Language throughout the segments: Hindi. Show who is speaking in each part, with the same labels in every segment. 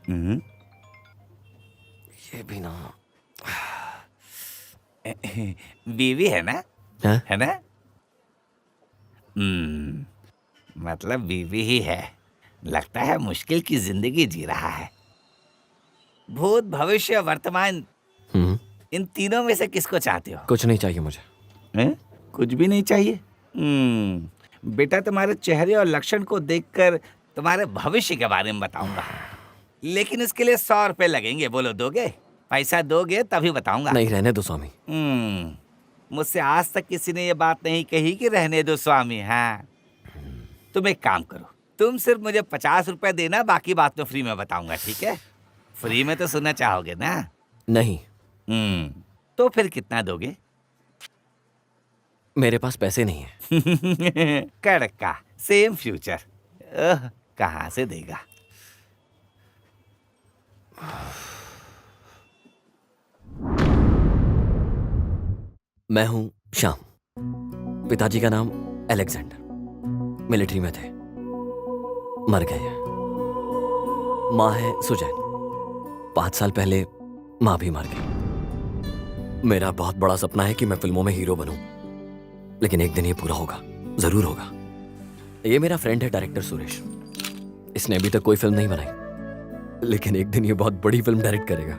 Speaker 1: हम्म,
Speaker 2: ये भी ना।
Speaker 1: बीवी है ना?
Speaker 2: है?
Speaker 1: है ना? मतलब बीवी ही है। लगता है मुश्किल की जिंदगी जी रहा है। भूत, भविष्य, वर्तमान,
Speaker 2: हम्म।
Speaker 1: इन तीनों में से किसको चाहते हो?
Speaker 2: कुछ नहीं चाहिए मुझे।
Speaker 1: हैं? कुछ भी नहीं चाहिए? बेटा, तुम्हारे चेहरे और लक्षण को देखकर तुम्हारे भविष्य के बारे में बताऊंगा, लेकिन इसके लिए 100 रुपए लगेंगे। बोलो, दोगे? पैसा दोगे तभी बताऊंगा।
Speaker 2: नहीं, रहने दो स्वामी।
Speaker 1: मुझसे आज तक किसी ने ये बात नहीं कही कि रहने दो स्वामी। हाँ, तुम एक काम करो, तुम सिर्फ मुझे 50 रुपए देना, बाकी बात मैं फ्री में बताऊंगा, ठीक है? फ्री में तो सुनना चाहोगे ना?
Speaker 2: नहीं,
Speaker 1: तो फिर कितना दोगे?
Speaker 2: मेरे पास पैसे नहीं है।
Speaker 1: कड़का, सेम फ्यूचर। कहाँ से देगा?
Speaker 2: मैं हूं श्याम। पिताजी का नाम अलेक्जेंडर, मिलिट्री में थे, मर गए हैं। माँ है सुजैन। 5 साल पहले माँ भी मर गई। मेरा बहुत बड़ा सपना है कि मैं फिल्मों में हीरो बनूं, लेकिन एक दिन ये पूरा होगा, जरूर होगा। ये मेरा फ्रेंड है डायरेक्टर सुरेश। इसने अभी तक कोई फिल्म नहीं बनाई, लेकिन एक दिन ये बहुत बड़ी फिल्म डायरेक्ट करेगा।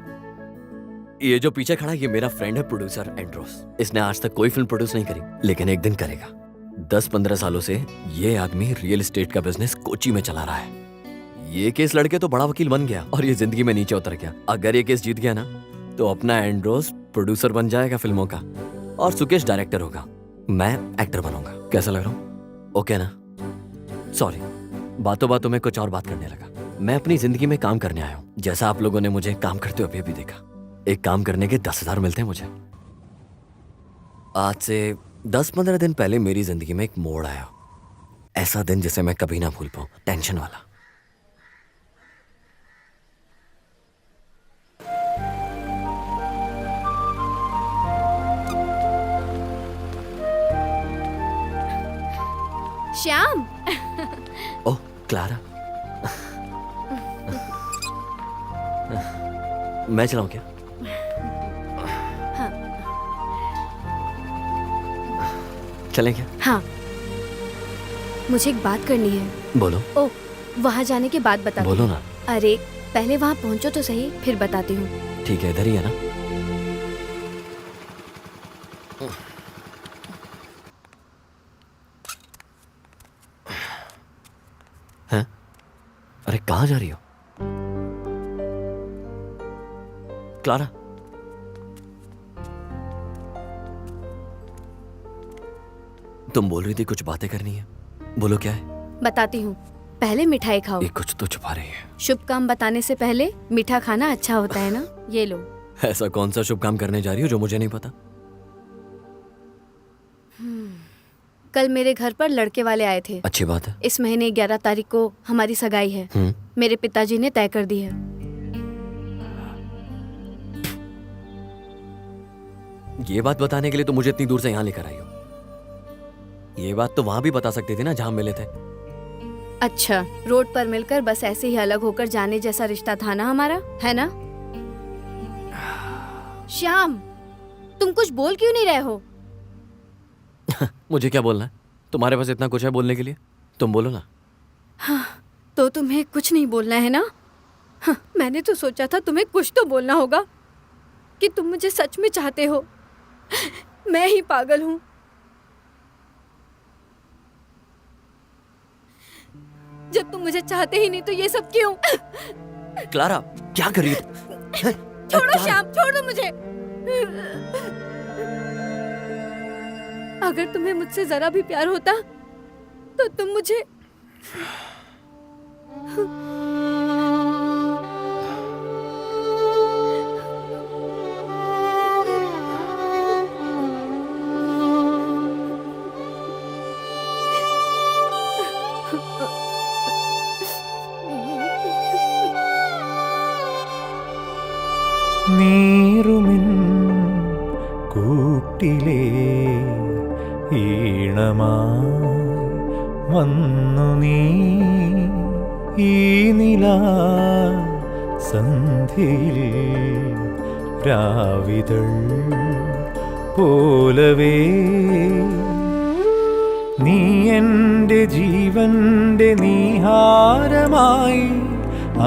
Speaker 2: ये जो पीछे खड़ा है, ये मेरा फ्रेंड है प्रोड्यूसर एंड्रोस। इसने आज तक कोई फिल्म प्रोड्यूस नहीं करी, लेकिन एक दिन करेगा। 10-15 सालों से ये आदमी रियल एस्टेट का बिजनेस कोची में चला रहा है। ये केस लड़के तो बड़ा वकील बन गया और ये जिंदगी में नीचे उतर गया। अगर ये केस जीत गया ना, तो अपना एंड्रोस प्रोड्यूसर बन जाएगा फिल्मों का और सुकेश डायरेक्टर होगा। मैं एक्टर बनूंगा। कैसा लग रहा हूँ? ओके ना? सॉरी, बातों बातों में कुछ और बात करने लगा। मैं अपनी जिंदगी में काम करने आया हूँ, जैसा आप लोगों ने मुझे काम करते हुए अभी देखा। एक काम करने के 10,000 मिलते हैं मुझे। आज से 10-15 दिन पहले मेरी जिंदगी में एक मोड़ आया, ऐसा दिन जिसे मैं कभी ना भूल पाऊं, टेंशन वाला।
Speaker 3: श्याम।
Speaker 2: ओह क्लारा, मैं चलाऊं क्या?
Speaker 3: हाँ।
Speaker 2: चलें क्या?
Speaker 3: हाँ, मुझे एक बात करनी है।
Speaker 2: बोलो।
Speaker 3: ओह, वहाँ जाने के बाद बताती
Speaker 2: बोलो
Speaker 3: हूँ।
Speaker 2: ना।
Speaker 3: अरे पहले वहाँ पहुँचो तो सही, फिर बताती हूँ।
Speaker 2: ठीक है, इधर ही है ना? हैं? अरे कहाँ जा रही हो क्लारा? तुम बोल रही थी कुछ बातें करनी है, बोलो क्या है?
Speaker 3: बताती हूँ, पहले मिठाई खाओ।
Speaker 2: ये कुछ तो छुपा रही है।
Speaker 3: शुभ काम बताने से पहले मीठा खाना अच्छा होता है ना। ये लो।
Speaker 2: ऐसा कौन सा शुभ काम करने जा रही हो जो मुझे नहीं पता?
Speaker 3: कल मेरे घर पर लड़के वाले आए थे।
Speaker 2: अच्छी बात है।
Speaker 3: इस महीने 11 तारीख को हमारी सगाई है। मेरे पिताजी ने तय कर दी है।
Speaker 2: ये बात बताने के लिए तो मुझे इतनी दूर से यहाँ लेकर आई हो। ये बात तो वहां भी बता सकते थे ना, जहां मिले थे।
Speaker 3: अच्छा, रोड पर मिलकर बस ऐसे ही अलग होकर जाने जैसा रिश्ता था ना हमारा, है ना? श्याम, तुम कुछ बोल क्यों नहीं रहे हो?
Speaker 2: मुझे क्या बोलना है? तुम्हारे पास इतना कुछ है बोलने के लिए, तुम बोलो ना।
Speaker 3: हाँ, तो तुम्हें कुछ नहीं बोलना है ना? हाँ, मैंने तो सोचा था तुम्हें कुछ तो बोलना होगा कि तुम मुझे सच में चाहते हो। मैं ही पागल हूँ। जब तुम मुझे चाहते ही नहीं तो ये सब क्यों?
Speaker 2: क्लारा, क्या कर रही हो?
Speaker 3: छोड़ो श्याम, छोड़ दो मुझे। अगर तुम्हें मुझसे जरा भी प्यार होता तो तुम मुझे
Speaker 4: നീറുമിൻ കൂട്ടിലേ ഈണമായി വന്നു നീ ഈ നിലാ സന്ധ്യയിൽ രാവിതൾ പോലവേ നീ എൻ്റെ ജീവന്റെ നീഹാരമായി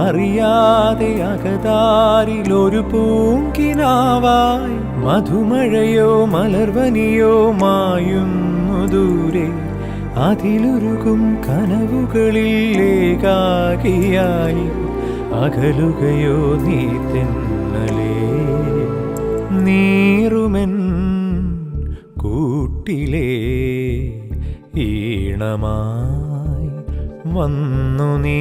Speaker 4: അറിയാതെ അകതാരിലൊരു പൂങ്കിനാവായി മധുമഴയോ മലർവനിയോ മായുന്നു ദൂരെ അതിലുരുകും കനവുകളിൽ ഏകാകിയായി അകലുകയോ നീ തെന്നലേ നീറുമെൻ കൂട്ടിലേ ഈണമായി വന്നു നീ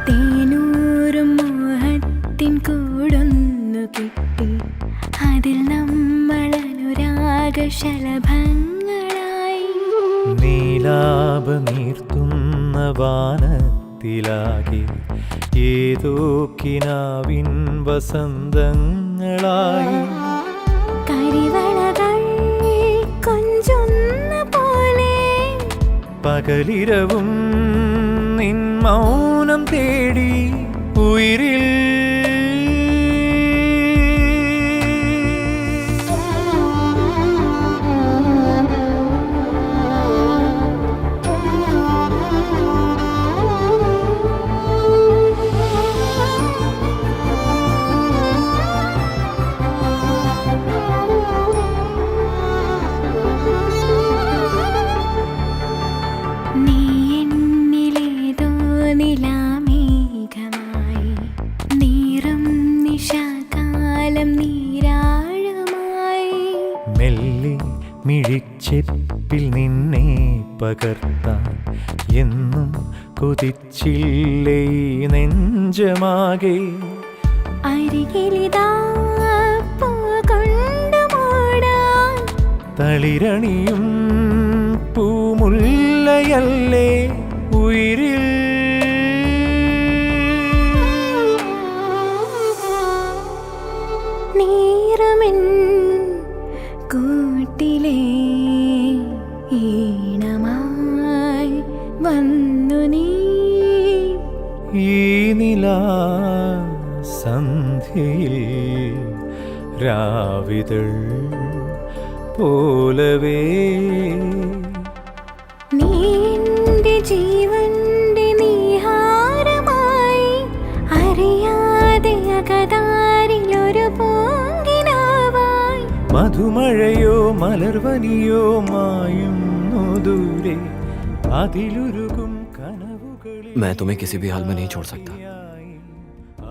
Speaker 5: തേനൂറും മോഹത്തിൻ കൂടൊന്നു കിട്ടി അതിൽ നമ്മൾ അനുരാഗശലഭങ്ങളായി
Speaker 4: നീലാപനീർത്തുന്ന വാനത്തിലാകെ ഏതോ കിനാവിൻ വസന്തങ്ങളായി
Speaker 5: കരിവളകൾ കൊഞ്ചുന്ന പോലെ
Speaker 4: പകലിരവും നിൻ മൗനം തേടി ഉയിരിൽ
Speaker 5: നീ എന്നിലേതോ നിലാമേഘമായി നീറും നിശാകാലം നീരാഴമായി
Speaker 4: മെല്ലെ മിഴിച്ചെപ്പിൽ നിന്നെ പകർത്താൻ എന്നും കൊതിച്ചില്ലേ ഈ നെഞ്ചമാകെ
Speaker 5: അരികിലിതാ പൂ കൊണ്ട് മൂടാൻ
Speaker 4: തളിരണിയും പൂമുല്ലയല്ലേ ഉയിരിൽ
Speaker 5: നീറുമെൻ കൂട്ടിലേ ഈണമായി വന്നു നീ
Speaker 4: ഈ നിലാ സന്ധ്യയിൽ രാവിതൾ പോലവേ
Speaker 5: നീ എൻ്റെ ജീവന്റെ നീഹാരമായി അറിയാതെ അകതാരിലൊരു പൂങ്കിനാവായി
Speaker 4: മധുമഴയോ മലർവനിയോ മായുന്നു ദൂരെ അതിലുരുകും കനവുകളിൽ
Speaker 2: मैं तुम्हें किसी भी हाल में नहीं छोड़ सकता।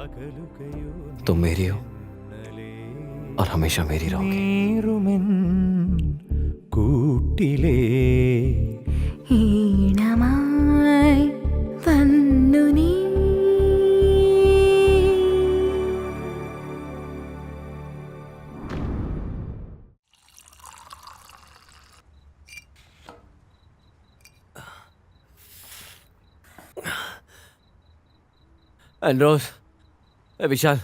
Speaker 4: അകലുകയോ
Speaker 2: तुम मेरी हो और हमेशा मेरी रहोगी।
Speaker 4: നീറുമെൻ കൂട്ടിലേ
Speaker 5: ഈണമായി വന്നു നീ
Speaker 2: एंड्रोस, विशाल,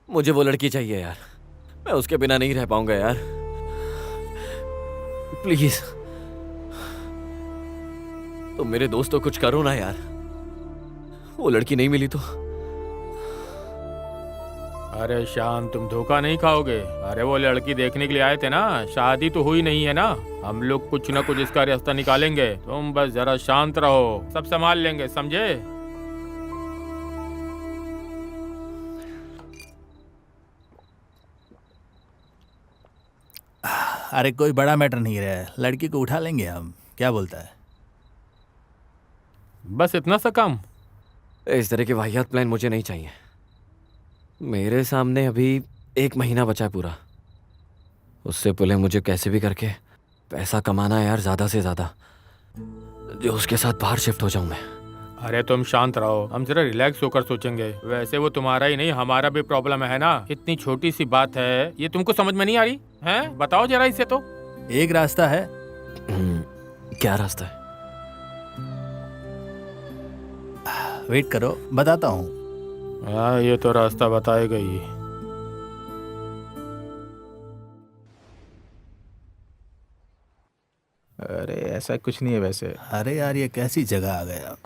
Speaker 2: मुझे वो लड़की चाहिए यार। मैं उसके बिना नहीं रह पाऊंगा यार। प्लीज तुम मेरे दोस्त तो कुछ करो ना यार। वो लड़की नहीं मिली तो
Speaker 6: अरे शान, तुम धोखा नहीं खाओगे। अरे वो लड़की देखने के लिए आए थे ना, शादी तो हुई नहीं है ना। हम लोग कुछ ना कुछ इसका रास्ता निकालेंगे। तुम बस जरा शांत रहो, सब संभाल लेंगे, समझे?
Speaker 7: अरे कोई बड़ा मैटर नहीं है, लड़की को उठा लेंगे हम, क्या बोलता है?
Speaker 6: बस इतना सा काम।
Speaker 2: इस तरह के वाहियात प्लान मुझे नहीं चाहिए। मेरे सामने अभी 1 महीना बचा है पूरा। उससे पहले मुझे कैसे भी करके पैसा कमाना है यार, ज़्यादा से ज़्यादा, जो उसके साथ बाहर शिफ्ट हो जाऊं मैं।
Speaker 6: अरे तुम शांत रहो, हम जरा रिलैक्स होकर सोचेंगे। वैसे वो तुम्हारा ही नहीं, हमारा भी प्रॉब्लम है ना। इतनी छोटी सी बात है, ये तुमको समझ में नहीं आ रही है? बताओ जरा इसे तो।
Speaker 7: एक रास्ता है,
Speaker 2: क्या रास्ता है?
Speaker 7: वेट करो, बताता हूँ।
Speaker 6: हाँ, ये तो रास्ता बताएगा ही।
Speaker 4: अरे ऐसा कुछ नहीं है वैसे।
Speaker 7: अरे यार, ये कैसी जगह आ गया।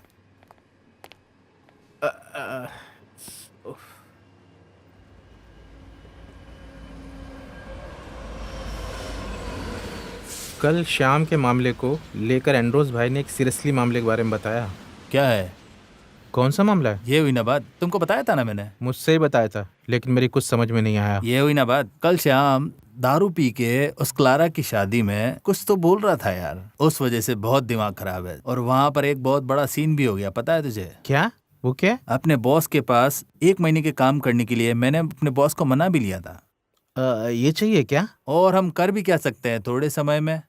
Speaker 4: कल शाम के मामले को लेकर एंड्रोस भाई ने एक सीरियसली मामले के बारे में बताया।
Speaker 7: क्या है?
Speaker 4: कौन सा मामला है?
Speaker 7: ये हुई ना बात, तुमको बताया था ना मैंने।
Speaker 4: मुझसे ही बताया था, लेकिन मेरी कुछ समझ में नहीं आया।
Speaker 7: ये हुई ना बात, कल शाम दारू पी के उस क्लारा की शादी में कुछ तो बोल रहा था यार। उस वजह से बहुत दिमाग खराब है, और वहां पर एक बहुत बड़ा सीन भी हो गया, पता है तुझे?
Speaker 4: क्या? वो क्या?
Speaker 7: अपने बॉस के पास 1 महीने के काम करने के लिए मैंने अपने बॉस को मना भी लिया था।
Speaker 4: ये चाहिए क्या?
Speaker 7: और हम कर भी क्या सकते हैं थोड़े समय में।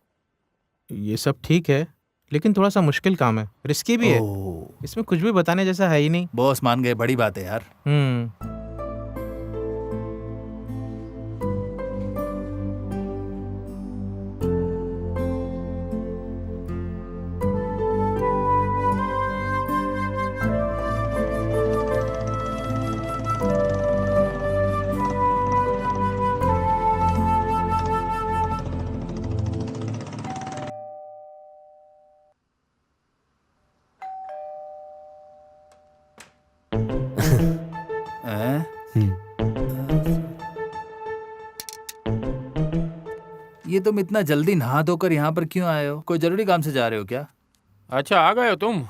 Speaker 4: ये सब ठीक है, लेकिन थोड़ा सा मुश्किल काम है, रिस्की भी है।
Speaker 7: ओह,
Speaker 4: इसमें कुछ भी बताने जैसा है ही नहीं।
Speaker 7: बॉस मान गए, बड़ी बात है यार। हैं? ये तुम इतना जल्दी नहा धोकर यहाँ पर क्यों आए हो? कोई जरूरी काम से जा रहे हो क्या?
Speaker 6: अच्छा, आ गए हो तुम?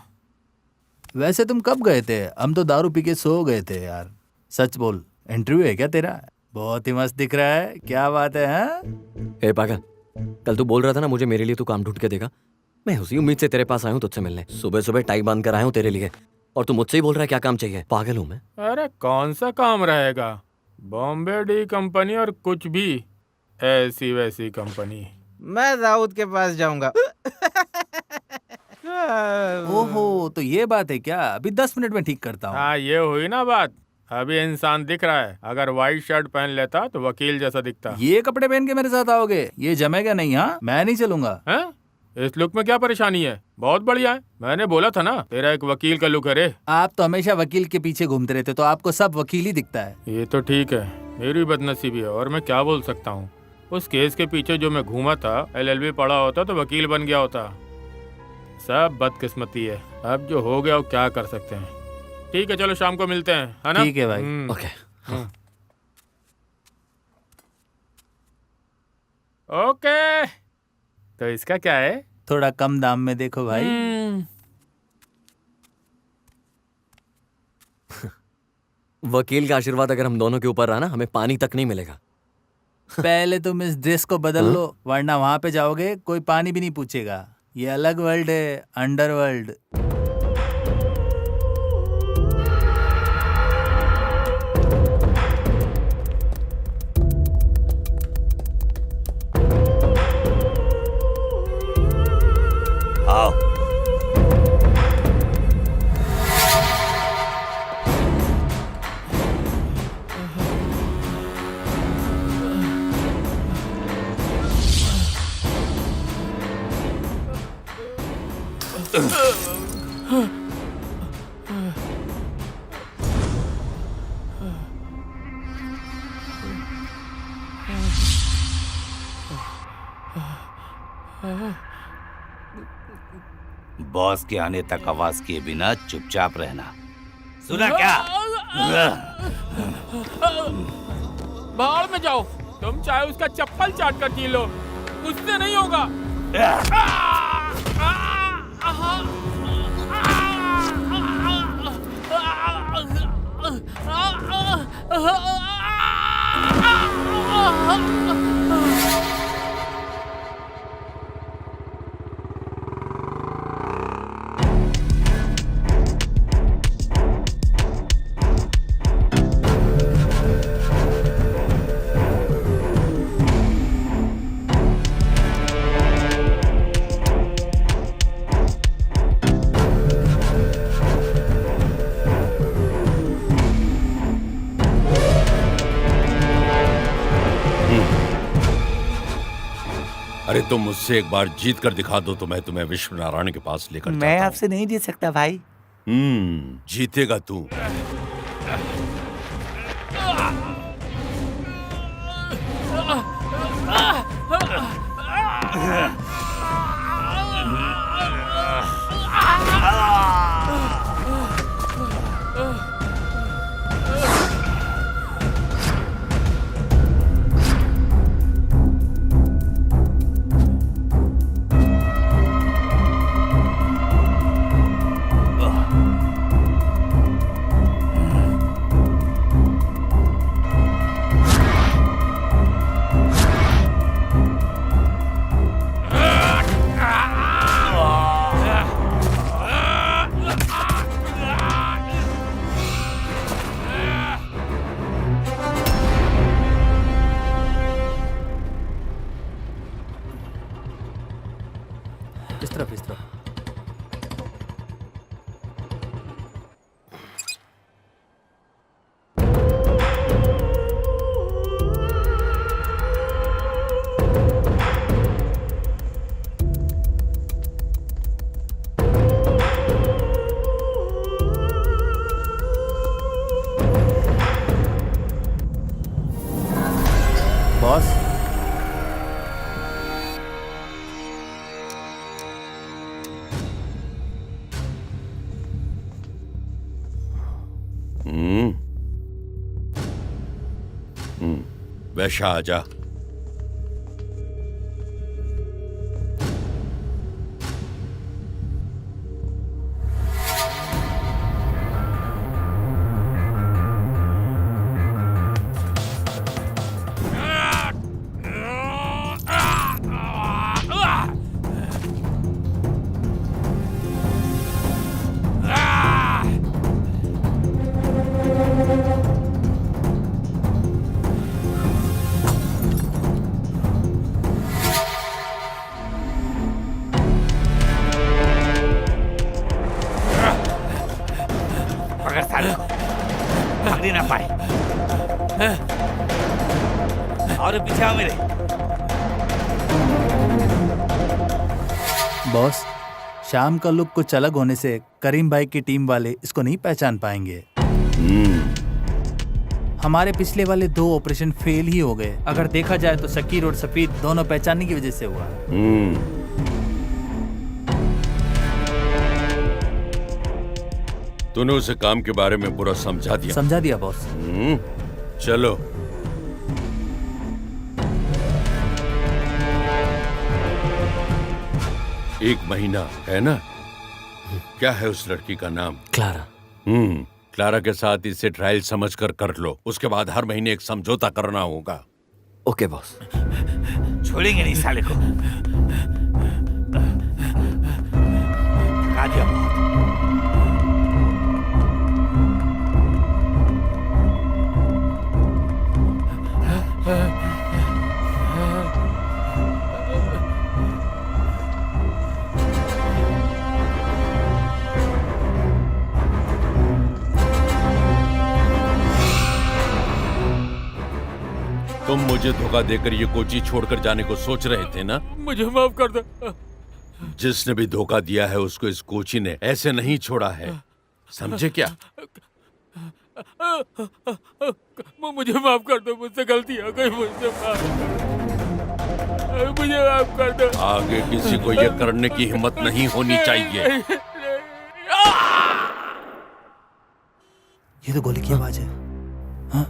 Speaker 7: वैसे तुम कब गए थे? हम तो दारू पी के सो गए थे यार। सच बोल, इंटरव्यू है क्या तेरा? बहुत ही मस्त दिख रहा है, क्या बात है? हाँ?
Speaker 2: ए पागल, कल तू बोल रहा था ना मुझे मेरे लिए तू काम ढूंढ के देगा। मैं उसी उम्मीद से तेरे पास आया हूँ तुझसे मिलने। सुबह सुबह टाई बांध कर आया हूँ तेरे लिए, और तू मुझसे ही बोल रहा है क्या काम चाहिए? पागल हूँ मैं?
Speaker 6: अरे कौन सा काम रहेगा? बॉम्बे डी कंपनी और कुछ भी ऐसी वैसी कंपनी।
Speaker 4: मैं दाऊद के पास जाऊंगा।
Speaker 7: ओहो, तो ये बात है क्या? अभी 10 मिनट में ठीक करता हूँ।
Speaker 6: हाँ, ये हुई ना बात। अभी इंसान दिख रहा है, अगर व्हाइट शर्ट पहन लेता तो वकील जैसा दिखता।
Speaker 7: ये कपड़े पहन के मेरे साथ आओगे? ये जमेगा नहीं। हाँ, मैं नहीं चलूंगा।
Speaker 6: हैं? इस लुक में क्या परेशानी है? बहुत बढ़िया है, मैंने बोला था ना तेरा एक वकील का लुक है रे।
Speaker 7: आप तो हमेशा वकील के पीछे घूमते रहते, तो आपको सब वकील ही दिखता है।
Speaker 6: ये तो ठीक है, मेरी बदनसीबी है, और मैं क्या बोल सकता हूँ। उस केस के पीछे जो मैं घूमा था, LLB पढ़ा होता तो वकील बन गया होता। सब बदकिस्मती है, अब जो हो गया वो क्या कर सकते हैं। ठीक है, चलो शाम को मिलते हैं, है ना?
Speaker 7: ठीक है भाई।
Speaker 2: ओके।
Speaker 6: ओके, तो इसका क्या है?
Speaker 7: थोड़ा कम दाम में देखो भाई।
Speaker 2: वकील का आशीर्वाद अगर हम दोनों के ऊपर रहा ना, हमें पानी तक नहीं मिलेगा।
Speaker 7: पहले तुम इस ड्रेस को बदल लो, वरना वहां पे जाओगे कोई पानी भी नहीं पूछेगा। ये अलग वर्ल्ड है, अंडरवर्ल्ड।
Speaker 1: आओ। बॉस के आने तक आवाज किए बिना चुपचाप रहना। सुना क्या?
Speaker 6: बाहर में जाओ, तुम चाहे उसका चप्पल चाट कर जी लो, मुझसे नहीं होगा।
Speaker 8: अरे तुम मुझसे एक बार जीत कर दिखा दो तो मैं तुम्हें विश्व नारायण के पास लेकर
Speaker 1: मैं
Speaker 8: जाता
Speaker 1: आपसे नहीं जीत सकता भाई।
Speaker 8: हूँ। जीतेगा तू।
Speaker 7: इस तरफ इस तरफ। बॉस,
Speaker 8: वैशा आजा।
Speaker 1: पकड़ साले को, भाग ही ना पाए। और पीछे आओ मेरे।
Speaker 7: बॉस, शाम का लुक कुछ अलग होने से करीम भाई की टीम वाले इसको नहीं पहचान पाएंगे। हमारे पिछले वाले 2 ऑपरेशन फेल ही हो गए। अगर देखा जाए तो शकीर और सफीद दोनों पहचानने की वजह से हुआ।
Speaker 8: तूने उसे काम के बारे में पूरा समझा दिया?
Speaker 7: समझा दिया बॉस।
Speaker 8: चलो। एक महीना है ना? क्या है उस लड़की का नाम?
Speaker 2: क्लारा।
Speaker 8: क्लारा के साथ इसे ट्रायल समझकर कर लो। उसके बाद हर महीने एक समझौता करना होगा।
Speaker 2: Okay boss.
Speaker 1: छोड़ेंगे नहीं साले को। दिया बहुत।
Speaker 8: तुम मुझे धोखा देकर ये कोची छोड़कर जाने को सोच रहे थे ना?
Speaker 6: मुझे माफ कर दो।
Speaker 8: जिसने भी धोखा दिया है उसको इस कोची ने ऐसे नहीं छोड़ा है, समझे क्या?
Speaker 6: मुझे माफ कर दो, मुझसे गलती हो गई, मुझे माफ कर दो।
Speaker 8: आगे किसी को ये करने की हिम्मत नहीं होनी चाहिए।
Speaker 7: ये तो गोली की आवाज है। हाँ?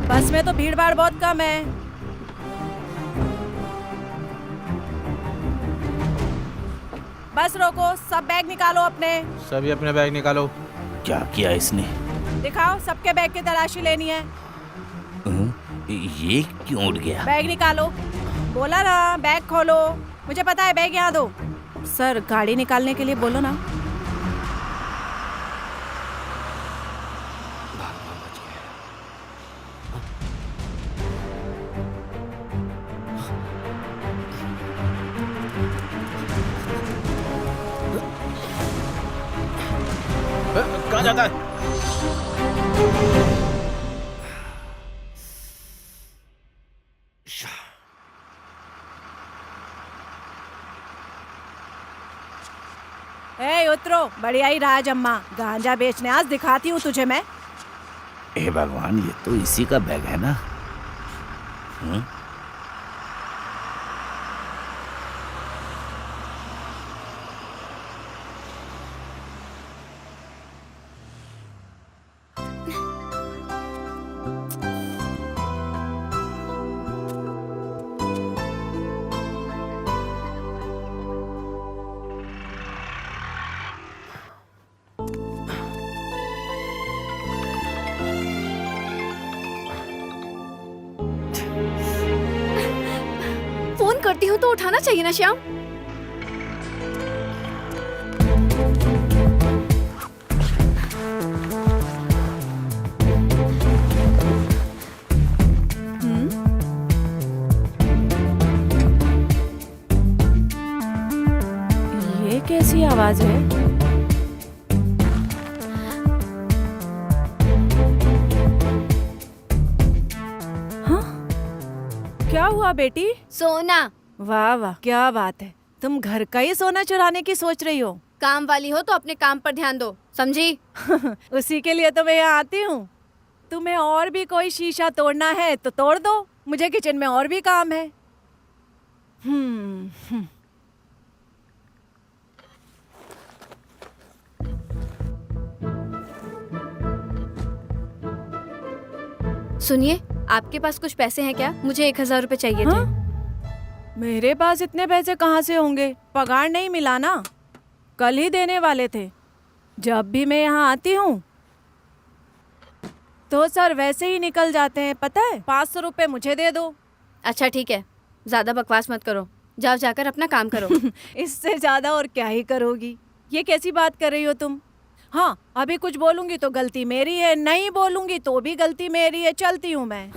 Speaker 9: बस में तो भीड़ भाड़ बहुत कम है। बस रोको, सब बैग निकालो अपने।
Speaker 4: सभी अपने बैग निकालो।
Speaker 1: क्या किया इसने?
Speaker 9: दिखाओ, सबके बैग की तलाशी लेनी है।
Speaker 1: ये क्यों उड़ गया?
Speaker 9: बैग निकालो, बोला ना, बैग खोलो। मुझे पता है, बैग यहाँ दो। सर गाड़ी निकालने के लिए बोलो ना।
Speaker 4: कहाँ जाता है?
Speaker 9: ए उतरो, बढ़िया ही राज अम्मा, गांजा बेचने आज दिखाती हूँ तुझे मैं।
Speaker 1: हे भगवान, ये तो इसी का बैग है ना।
Speaker 3: फोन करती हूँ तो उठाना चाहिए ना श्याम।
Speaker 9: ये कैसी आवाज है? हाँ? क्या हुआ बेटी?
Speaker 3: सोना।
Speaker 9: वाह वाह, क्या बात है। तुम घर का ही सोना चुराने की सोच रही हो?
Speaker 3: काम वाली हो तो अपने काम पर ध्यान दो, समझी?
Speaker 9: उसी के लिए तो मैं यहाँ आती हूँ। तुम्हें और भी कोई शीशा तोड़ना है तो तोड़ दो, मुझे किचन में और भी काम है।
Speaker 3: सुनिए, आपके पास कुछ पैसे हैं क्या? मुझे 1000 रुपए चाहिए थे।
Speaker 9: मेरे पास इतने पैसे कहाँ से होंगे? पगार नहीं मिला ना, कल ही देने वाले थे। जब भी मैं यहाँ आती हूँ तो सर वैसे ही निकल जाते हैं, पता है। 500 रुपए मुझे दे दो।
Speaker 3: अच्छा ठीक है, ज्यादा बकवास मत करो, जाओ जाकर अपना काम करो।
Speaker 9: इससे ज्यादा और क्या ही करोगी? ये कैसी बात कर रही हो तुम? हाँ, अभी कुछ बोलूंगी तो गलती मेरी है, नहीं बोलूंगी तो भी गलती मेरी है। चलती हूँ मैं।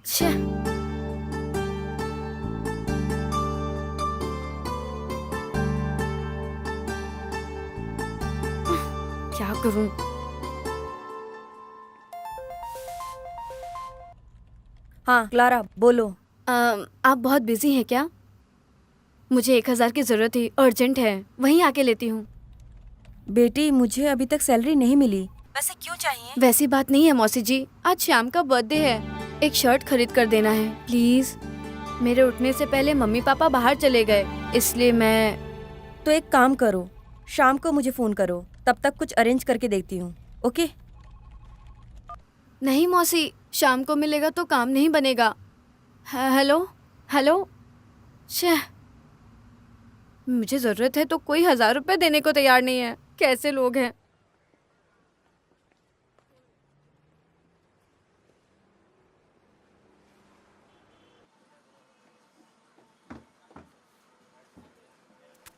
Speaker 3: छे, क्या करूं?
Speaker 10: हाँ क्लारा बोलो।
Speaker 3: आप बहुत बिजी हैं क्या? मुझे 1000 की जरूरत थी, अर्जेंट है, वहीं आके लेती हूँ।
Speaker 10: बेटी मुझे अभी तक सैलरी नहीं मिली। वैसे क्यों चाहिए?
Speaker 3: वैसी बात नहीं है मौसी जी, आज श्याम का बर्थडे है, एक शर्ट खरीद कर देना है प्लीज। मेरे उठने से पहले मम्मी पापा बाहर चले गए, इसलिए मैं।
Speaker 10: तो एक काम करो, शाम को मुझे फोन करो, तब तक कुछ अरेंज करके देखती हूँ। ओके?
Speaker 3: नहीं मौसी, शाम को मिलेगा तो काम नहीं बनेगा। हेलो हेलो, छे, मुझे जरूरत है तो कोई 1000 रुपए देने को तैयार नहीं है। कैसे लोग हैं।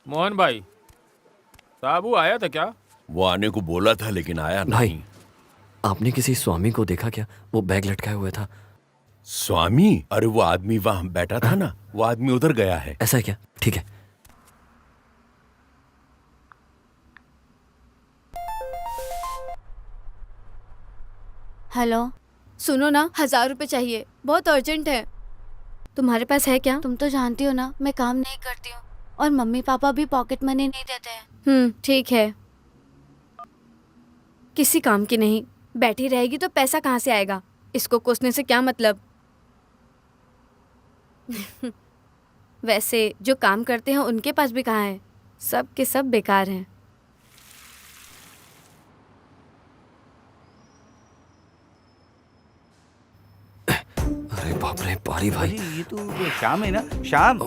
Speaker 6: मोहन भाई, साबू आया था क्या?
Speaker 8: वो आने को बोला था लेकिन आया
Speaker 2: भाई,
Speaker 8: नहीं।
Speaker 2: आपने किसी स्वामी को देखा क्या? वो बैग लटकाए हुए था।
Speaker 8: स्वामी? अरे वो आदमी वहां बैठा था ना, वो आदमी उधर गया है।
Speaker 2: ऐसा है क्या? ठीक है।
Speaker 3: हेलो, सुनो ना, 1000 रुपए चाहिए, बहुत अर्जेंट है। तुम्हारे पास है क्या? तुम तो जानती हो ना मैं काम नहीं करती हूँ, और मम्मी पापा भी पॉकेट मनी नहीं देते हैं। ठीक है, किसी काम की नहीं, बैठी रहेगी तो पैसा कहाँ से आएगा? इसको कोसने से क्या मतलब। वैसे जो काम करते हैं उनके पास भी कहाँ है, सब के सब बेकार हैं।
Speaker 2: अरे बाप रे, पारी भाई।
Speaker 1: अरे ये तो श्याम है ना? श्याम,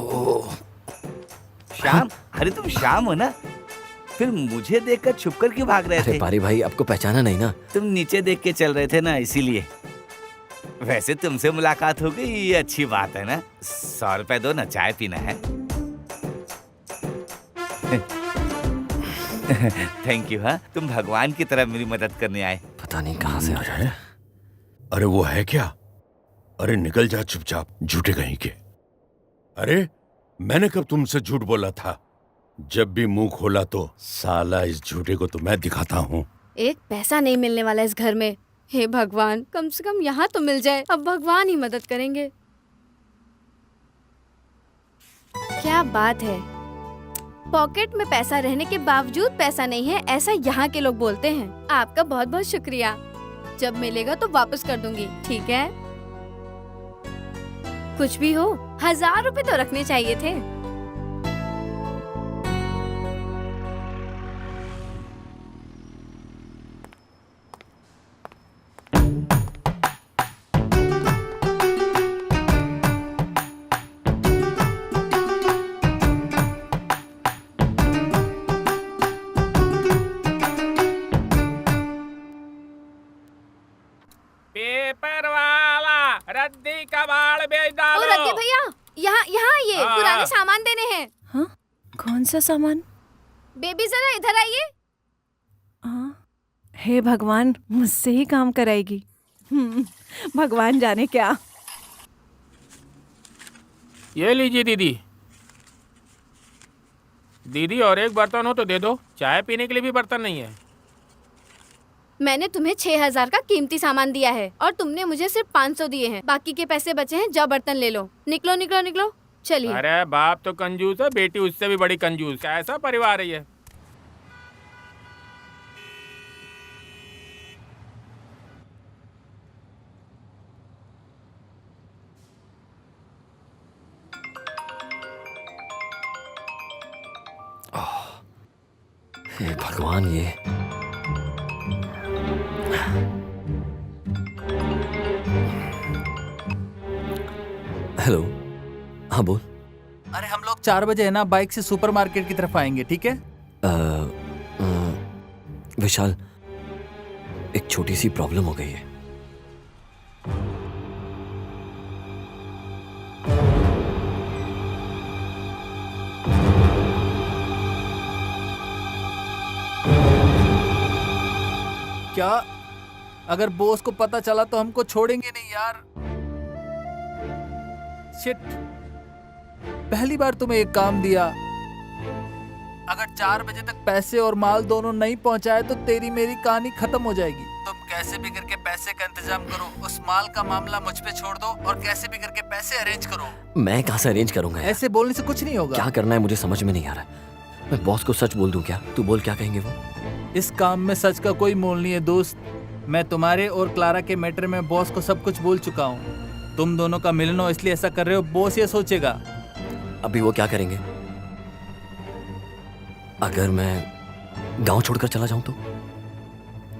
Speaker 1: श्याम, अरे तुम श्याम हो ना? फिर मुझे देखकर छुपकर क्यों भाग रहे
Speaker 2: अरे
Speaker 1: थे?
Speaker 2: पारी भाई, आपको पहचाना नहीं ना?
Speaker 1: तुम नीचे देख के चल रहे थे ना, इसीलिए। वैसे तुमसे मुलाकात हो गई, ये अच्छी बात है ना। 100 रुपए दो ना, चाय पीना है। Thank you. हाँ, तुम भगवान की तरह मेरी मदद करने आए।
Speaker 2: पता नहीं कहाँ से आ जाते हैं।
Speaker 8: अरे वो है क्या? अरे निकल जा चुपचाप, झूठे कहीं के। अरे मैंने कब तुमसे झूठ बोला था? जब भी मुंह खोला तो साला इस झूठे को तो मैं दिखाता हूँ।
Speaker 3: एक पैसा नहीं मिलने वाला इस घर में। हे भगवान, कम से कम यहाँ तो मिल जाए। अब भगवान ही मदद करेंगे। क्या बात है, पॉकेट में पैसा रहने के बावजूद पैसा नहीं है, ऐसा यहाँ के लोग बोलते हैं। आपका बहुत बहुत शुक्रिया। जब मिलेगा तो वापस कर दूंगी, ठीक है? कुछ भी हो, 1000 रुपए तो रखने चाहिए थे।
Speaker 6: पेपर वाला रद्दी का बाल बेच
Speaker 3: ओ
Speaker 6: डालो।
Speaker 3: रद्दी भैया, यहाँ यहाँ आइए,
Speaker 6: हाँ।
Speaker 3: पुराने सामान देने हैं।
Speaker 9: हाँ, कौन सा सामान?
Speaker 3: बेबी जरा इधर आइए।
Speaker 9: हाँ, हे भगवान, मुझसे ही काम कराएगी। भगवान जाने क्या।
Speaker 6: ये लीजिए दीदी। दीदी और एक बर्तन हो तो दे दो, चाय पीने के लिए भी बर्तन नहीं है।
Speaker 3: मैंने तुम्हें 6000 का कीमती सामान दिया है और तुमने मुझे सिर्फ 500 दिए हैं। बाकी के पैसे बचे हैं, जाओ बर्तन ले लो। निकलो निकलो निकलो, चलिए।
Speaker 6: अरे बाप तो कंजूस है, बेटी उससे भी बड़ी कंजूस। कैसा परिवार है ये?
Speaker 2: हे भगवान, ये हेलो। हाँ बोल।
Speaker 7: अरे हम लोग 4 बजे है ना बाइक से सुपरमार्केट की तरफ आएंगे, ठीक है?
Speaker 2: विशाल, एक छोटी सी प्रॉब्लम हो गई है।
Speaker 7: क्या? अगर बॉस को पता चला तो हमको छोड़ेंगे नहीं यार। शिट, पहली बार तुम्हें एक काम दिया। अगर 4 बजे तक पैसे और माल दोनों नहीं पहुंचाए तो तेरी मेरी कहानी खत्म हो जाएगी। तुम कैसे भी करके पैसे का इंतजाम करो, उस माल का मामला मुझ पे छोड़ दो और कैसे भी करके पैसे अरेंज करो।
Speaker 2: मैं कहाँ से अरेंज करूंगा यार?
Speaker 7: ऐसे बोलने से कुछ नहीं होगा।
Speaker 2: क्या करना है मुझे समझ में नहीं आ रहा। मैं बॉस को सच बोल दूं क्या? तू बोल, क्या कहेंगे वो?
Speaker 7: इस काम में सच का कोई मोल नहीं है दोस्त। मैं तुम्हारे और क्लारा के मैटर में बॉस को सब कुछ बोल चुका हूँ। तुम दोनों का मिलना हो इसलिए ऐसा कर रहे हो, बॉस ये सोचेगा।
Speaker 2: अभी वो क्या करेंगे? अगर मैं गांव छोड़कर चला जाऊं तो?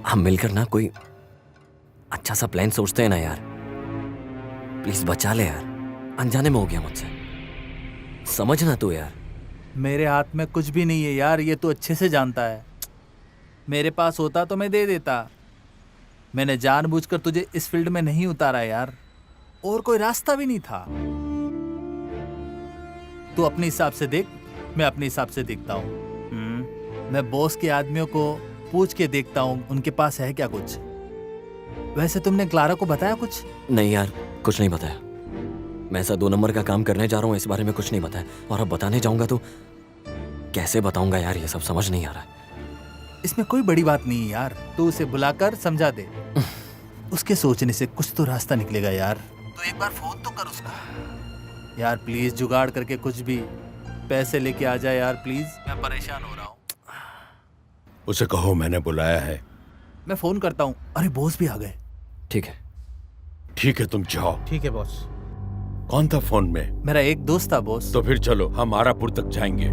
Speaker 2: हम मिलकर ना कोई अच्छा सा प्लान सोचते हैं ना यार। प्लीज बचा ले यार, अनजाने में हो गया मुझसे, समझना तू यार।
Speaker 7: मेरे हाथ में कुछ भी नहीं है यार, ये तू अच्छे से जानता है। मेरे पास होता तो मैं दे देता। मैंने जानबूझकर तुझे इस फील्ड में नहीं उतारा यार, और कोई रास्ता भी नहीं था। तू अपने हिसाब से देख, मैं अपने हिसाब से देखता हूँ। मैं बॉस के आदमियों को पूछ के देखता हूँ उनके पास है क्या कुछ। वैसे तुमने क्लारा को बताया कुछ?
Speaker 2: नहीं यार, कुछ नहीं बताया। मैं ऐसा 2 नंबर का काम करने जा रहा हूँ, इस बारे में कुछ नहीं बताया। और अब बताने जाऊंगा तो कैसे बताऊंगा यार, ये सब समझ नहीं आ रहा है।
Speaker 7: इसमें कोई बड़ी बात नहीं है यार, तू उसे बुलाकर समझा दे। उसके सोचने से कुछ तो रास्ता निकलेगा यार। तो एक बार फोन तो कर उसको यार, प्लीज जुगाड़ करके कुछ भी पैसे लेके आ जाए यार, प्लीज। मैं परेशान हो रहा हूँ।
Speaker 8: उसे कहो मैंने बुलाया है।
Speaker 7: मैं फोन करता हूँ। अरे बॉस भी आ गए।
Speaker 2: ठीक है।
Speaker 8: ठीक है, तुम जाओ।
Speaker 4: ठीक है बॉस।
Speaker 8: कौन था फोन में?
Speaker 7: मेरा एक दोस्त था बॉस।
Speaker 8: तो फिर चलो, हम आरापुर तक जाएंगे।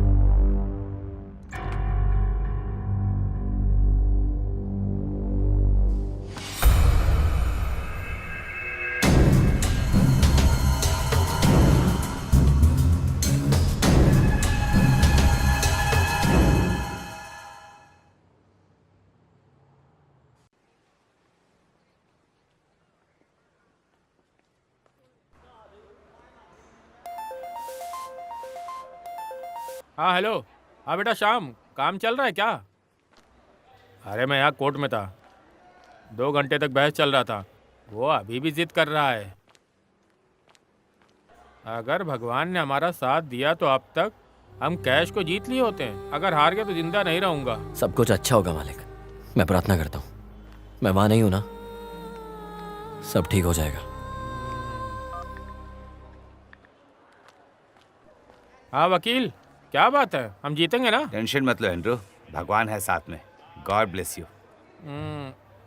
Speaker 6: हाँ हेलो। हाँ बेटा श्याम, काम चल रहा है क्या? अरे मैं यहाँ कोर्ट में था, 2 घंटे तक बहस चल रहा था। वो अभी भी जिद कर रहा है। अगर भगवान ने हमारा साथ दिया तो अब तक हम कैश को जीत लिए होते हैं। अगर हार गया तो जिंदा नहीं रहूंगा।
Speaker 2: सब कुछ अच्छा होगा मालिक, मैं प्रार्थना करता हूँ। मैं वहां नहीं हूं ना, सब ठीक हो जाएगा।
Speaker 6: हाँ वकील, क्या बात है, हम जीतेंगे ना?
Speaker 1: टेंशन मत लो एंड्रू, भगवान है साथ में। God bless you.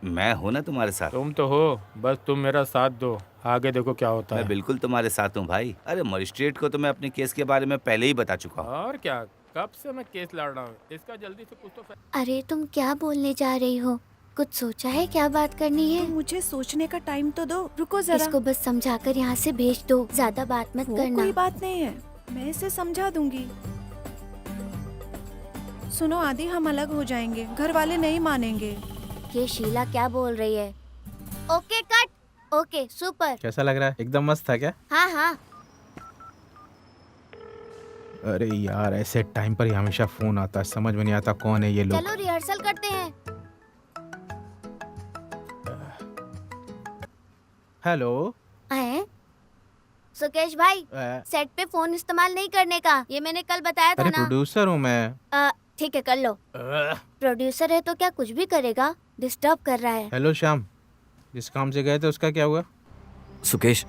Speaker 1: मैं हूं ना तुम्हारे साथ।
Speaker 6: तुम तो हो, बस तुम मेरा साथ दो, आगे देखो क्या होता
Speaker 1: मैं
Speaker 6: है।
Speaker 1: बिल्कुल तुम्हारे साथ हूँ भाई। अरे मजिस्ट्रेट को तो मैं अपने केस के बारे में पहले ही बता चुका हूँ।
Speaker 6: और क्या, कब से मैं केस लड़ रहा हूँ, इसका जल्दी से कुछ तो
Speaker 5: अरे तुम क्या बोलने जा रही हो? कुछ सोचा है क्या बात करनी है?
Speaker 9: मुझे सोचने का टाइम तो दो, रुको जरा।
Speaker 5: इसको बस समझाकर यहाँ से भेज दो, ज्यादा बात मत
Speaker 9: वो
Speaker 5: करना।
Speaker 9: कोई बात नहीं है, मैं इसे समझा दूंगी। सुनो आदि, हम अलग हो जाएंगे, घर वाले नहीं मानेंगे।
Speaker 5: ये शीला क्या बोल रही है? Okay cut, okay super.
Speaker 4: कैसा लग रहा है? एकदम मस्त था क्या?
Speaker 5: हाँ हाँ।
Speaker 4: अरे यार, ऐसे टाइम पर ही हमेशा फोन आता है, समझ में नहीं आता कौन है ये लोग।
Speaker 5: चलो रिहर्सल करते हैं।
Speaker 4: हेलो।
Speaker 5: हैं? सुकेश भाई, सेट पे फोन इस्तेमाल नहीं करने का, ये मैंने कल बताया था
Speaker 4: अरे
Speaker 5: ना।
Speaker 4: प्रोड्यूसर हूँ मैं।
Speaker 5: ठीक है कर लो। प्रोड्यूसर है तो क्या कुछ भी करेगा? डिस्टर्ब कर रहा है।
Speaker 4: हेलो श्याम, जिस काम से गए थे उसका क्या हुआ?
Speaker 2: सुकेश,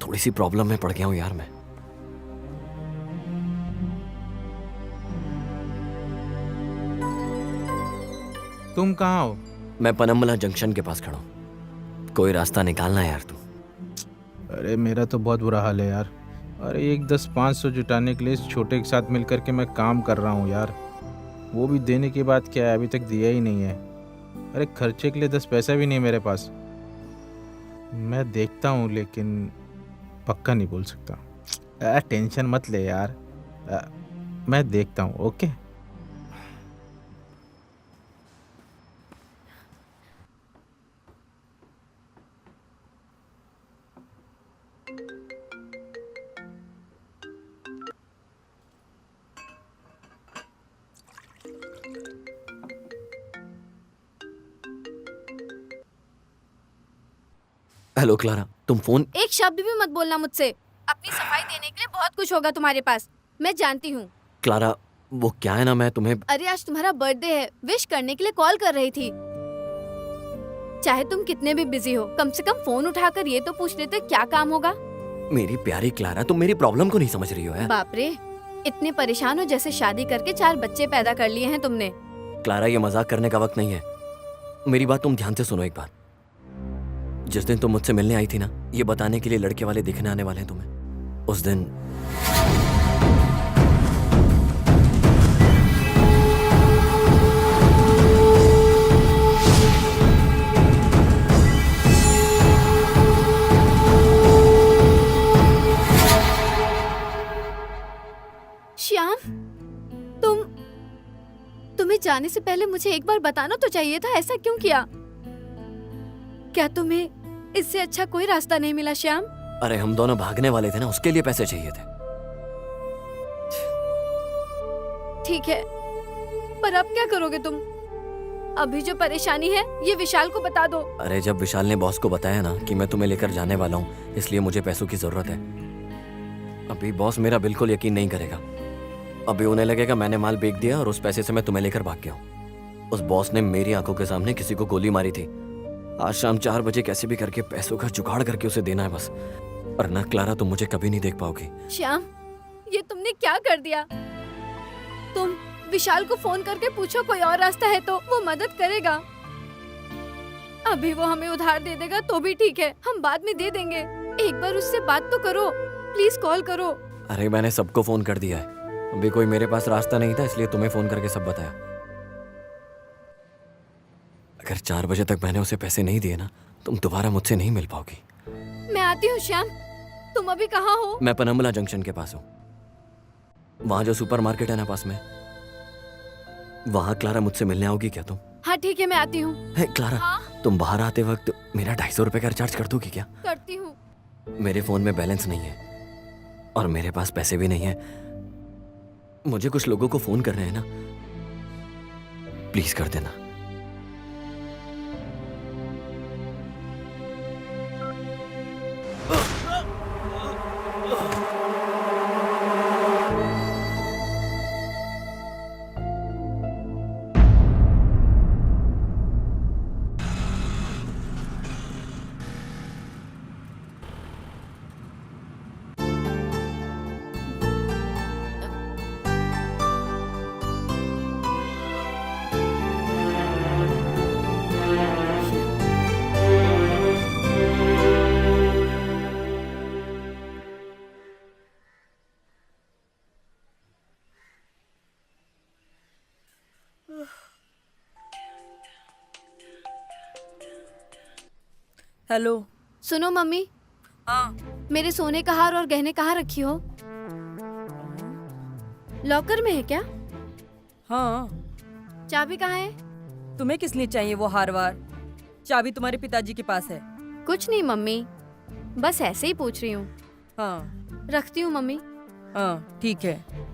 Speaker 2: थोड़ी सी प्रॉब्लम में पड़ गया हूँ यार मैं।
Speaker 4: तुम कहाँ हो?
Speaker 2: मैं पनम्बला जंक्शन के पास खड़ा हूँ, कोई रास्ता निकालना है यार तू।
Speaker 4: अरे मेरा तो बहुत बुरा हाल है यार। अरे 1-10-500 जुटाने के लिए इस छोटे के साथ मिलकर के मैं काम कर रहा हूँ यार। वो भी देने के बाद क्या है, अभी तक दिया ही नहीं है। अरे खर्चे के लिए 10 पैसा भी नहीं मेरे पास। मैं देखता हूँ लेकिन पक्का नहीं बोल सकता। टेंशन मत ले यार, मैं देखता हूँ। ओके।
Speaker 2: हेलो क्लारा, तुम फोन।
Speaker 3: एक शब्द भी मत बोलना मुझसे। अपनी सफाई देने के लिए बहुत कुछ होगा तुम्हारे पास, मैं जानती हूँ।
Speaker 2: क्लारा, वो क्या है ना, मैं तुम्हें।
Speaker 3: अरे आज तुम्हारा बर्थडे है, विश करने के लिए कॉल कर रही थी। चाहे तुम कितने भी बिजी हो, कम से कम फोन उठाकर ये तो पूछ लेते क्या काम होगा।
Speaker 2: मेरी प्यारी क्लारा, तुम मेरी प्रॉब्लम को नहीं समझ रही हो यार।
Speaker 3: बाप रे, इतने परेशान हो जैसे शादी करके 4 बच्चे पैदा कर लिए हैं तुमने।
Speaker 2: क्लारा, ये मजाक करने का वक्त नहीं है। मेरी बात तुम ध्यान से सुनो एक बार। जिस दिन तुम मुझसे मिलने आई थी ना, ये बताने के लिए लड़के वाले दिखने आने वाले हैं तुम्हें, उस दिन
Speaker 3: श्याम, तुम्हें जाने से पहले मुझे एक बार बताना तो चाहिए था, ऐसा क्यों किया? क्या तुम्हें इससे अच्छा कोई रास्ता नहीं मिला श्याम?
Speaker 2: अरे हम दोनों भागने वाले थे ना, उसके लिए पैसे चाहिए थे।
Speaker 3: ठीक है, पर अब क्या करोगे तुम? अभी जो परेशानी है ये विशाल को बता दो।
Speaker 2: अरे जब विशाल ने बॉस को बताया ना कि मैं तुम्हें लेकर जाने वाला हूँ, इसलिए मुझे पैसों की जरूरत है। अभी बॉस मेरा बिल्कुल यकीन नहीं करेगा। अभी उन्हें लगेगा मैंने माल बेच दिया और उस पैसे से मैं तुम्हें लेकर भाग गया हूँ। उस बॉस ने मेरी आंखों के सामने किसी को गोली मारी थी। आज शाम 4 बजे कैसे भी करके पैसों का जुगाड़ करके उसे देना है बस, वरना क्लारा तुम मुझे कभी नहीं देख पाओगी।
Speaker 3: श्याम, ये तुमने क्या कर दिया? तुम विशाल को फोन करके पूछो कोई और रास्ता है तो वो मदद करेगा। अभी वो हमें उधार दे देगा तो भी ठीक है, हम बाद में दे देंगे। एक बार उससे बात तो करो, प्लीज कॉल करो।
Speaker 2: अरे मैंने सबको फोन कर दिया है, अभी कोई मेरे पास रास्ता नहीं था, इसलिए तुम्हें फोन करके सब बताया। अगर 4 बजे तक मैंने उसे पैसे नहीं दिए ना, तुम दोबारा मुझसे नहीं मिल पाओगी।
Speaker 3: मैं आती हूँ श्याम, तुम अभी कहाँ हो?
Speaker 2: मैं पनम्बला जंक्शन के पास हूँ, वहाँ जो सुपरमार्केट है ना पास में, वहाँ। क्लारा, मुझसे मिलने आओगी क्या तुम?
Speaker 3: हाँ ठीक है, मैं आती हूँ।
Speaker 2: क्लारा, तुम बाहर आते वक्त मेरा 250 रुपए का रिचार्ज कर दोगी क्या?
Speaker 3: करती हूँ।
Speaker 2: मेरे फोन में बैलेंस नहीं है और मेरे पास पैसे भी नहीं है। मुझे कुछ लोगों को फोन करने हैं ना, प्लीज कर देना।
Speaker 10: हेलो।
Speaker 3: सुनो मम्मी,
Speaker 10: हाँ।
Speaker 3: मेरे सोने का हार और गहने कहाँ रखी हो? लॉकर में है क्या?
Speaker 10: हाँ।
Speaker 3: चाबी कहाँ है?
Speaker 10: तुम्हें किस लिए चाहिए वो हार वार? चाबी तुम्हारे पिताजी के पास है।
Speaker 3: कुछ नहीं मम्मी, बस ऐसे ही पूछ रही हूँ।
Speaker 10: हाँ।
Speaker 3: रखती हूँ मम्मी।
Speaker 10: हाँ ठीक है।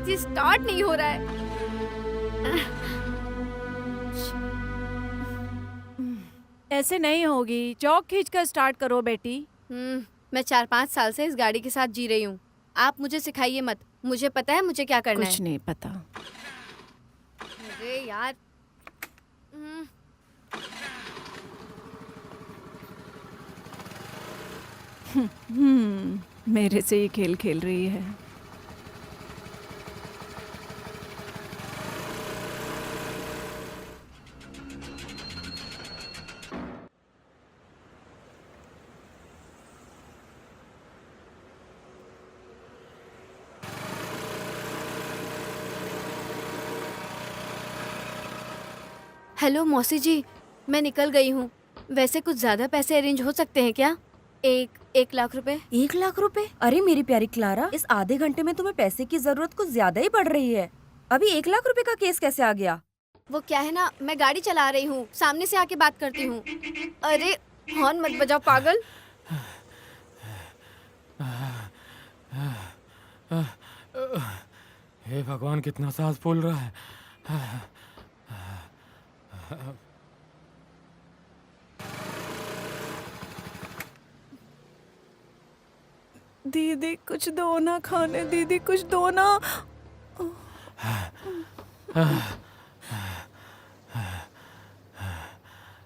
Speaker 3: ये स्टार्ट नहीं हो रहा है।
Speaker 9: ऐसे नहीं होगी, चौक खींच कर स्टार्ट करो बेटी।
Speaker 3: मैं 4-5 साल से इस गाड़ी के साथ जी रही हूँ। आप मुझे सिखाइए मत, मुझे पता है मुझे क्या करना है।
Speaker 9: कुछ नहीं पता।
Speaker 3: अरे यार।
Speaker 9: मेरे से ये खेल खेल रही है।
Speaker 3: हेलो मौसी जी, मैं निकल गई हूँ। वैसे कुछ ज्यादा पैसे अरेंज हो सकते हैं क्या? 1 लाख रुपए।
Speaker 10: 1 लाख रुपए? अरे मेरी प्यारी क्लारा, इस आधे घंटे में तुम्हें पैसे की जरूरत कुछ ज्यादा ही पड़ रही है। अभी 1 लाख रुपए का केस कैसे आ गया?
Speaker 3: वो क्या है ना, मैं गाड़ी चला रही हूँ, सामने से आके बात करती हूँ। अरे हॉर्न मत बजाओ पागल।
Speaker 6: हे भगवान, कितना सांस फूल रहा है।
Speaker 9: दीदी कुछ दो ना खाने, दीदी कुछ दो ना।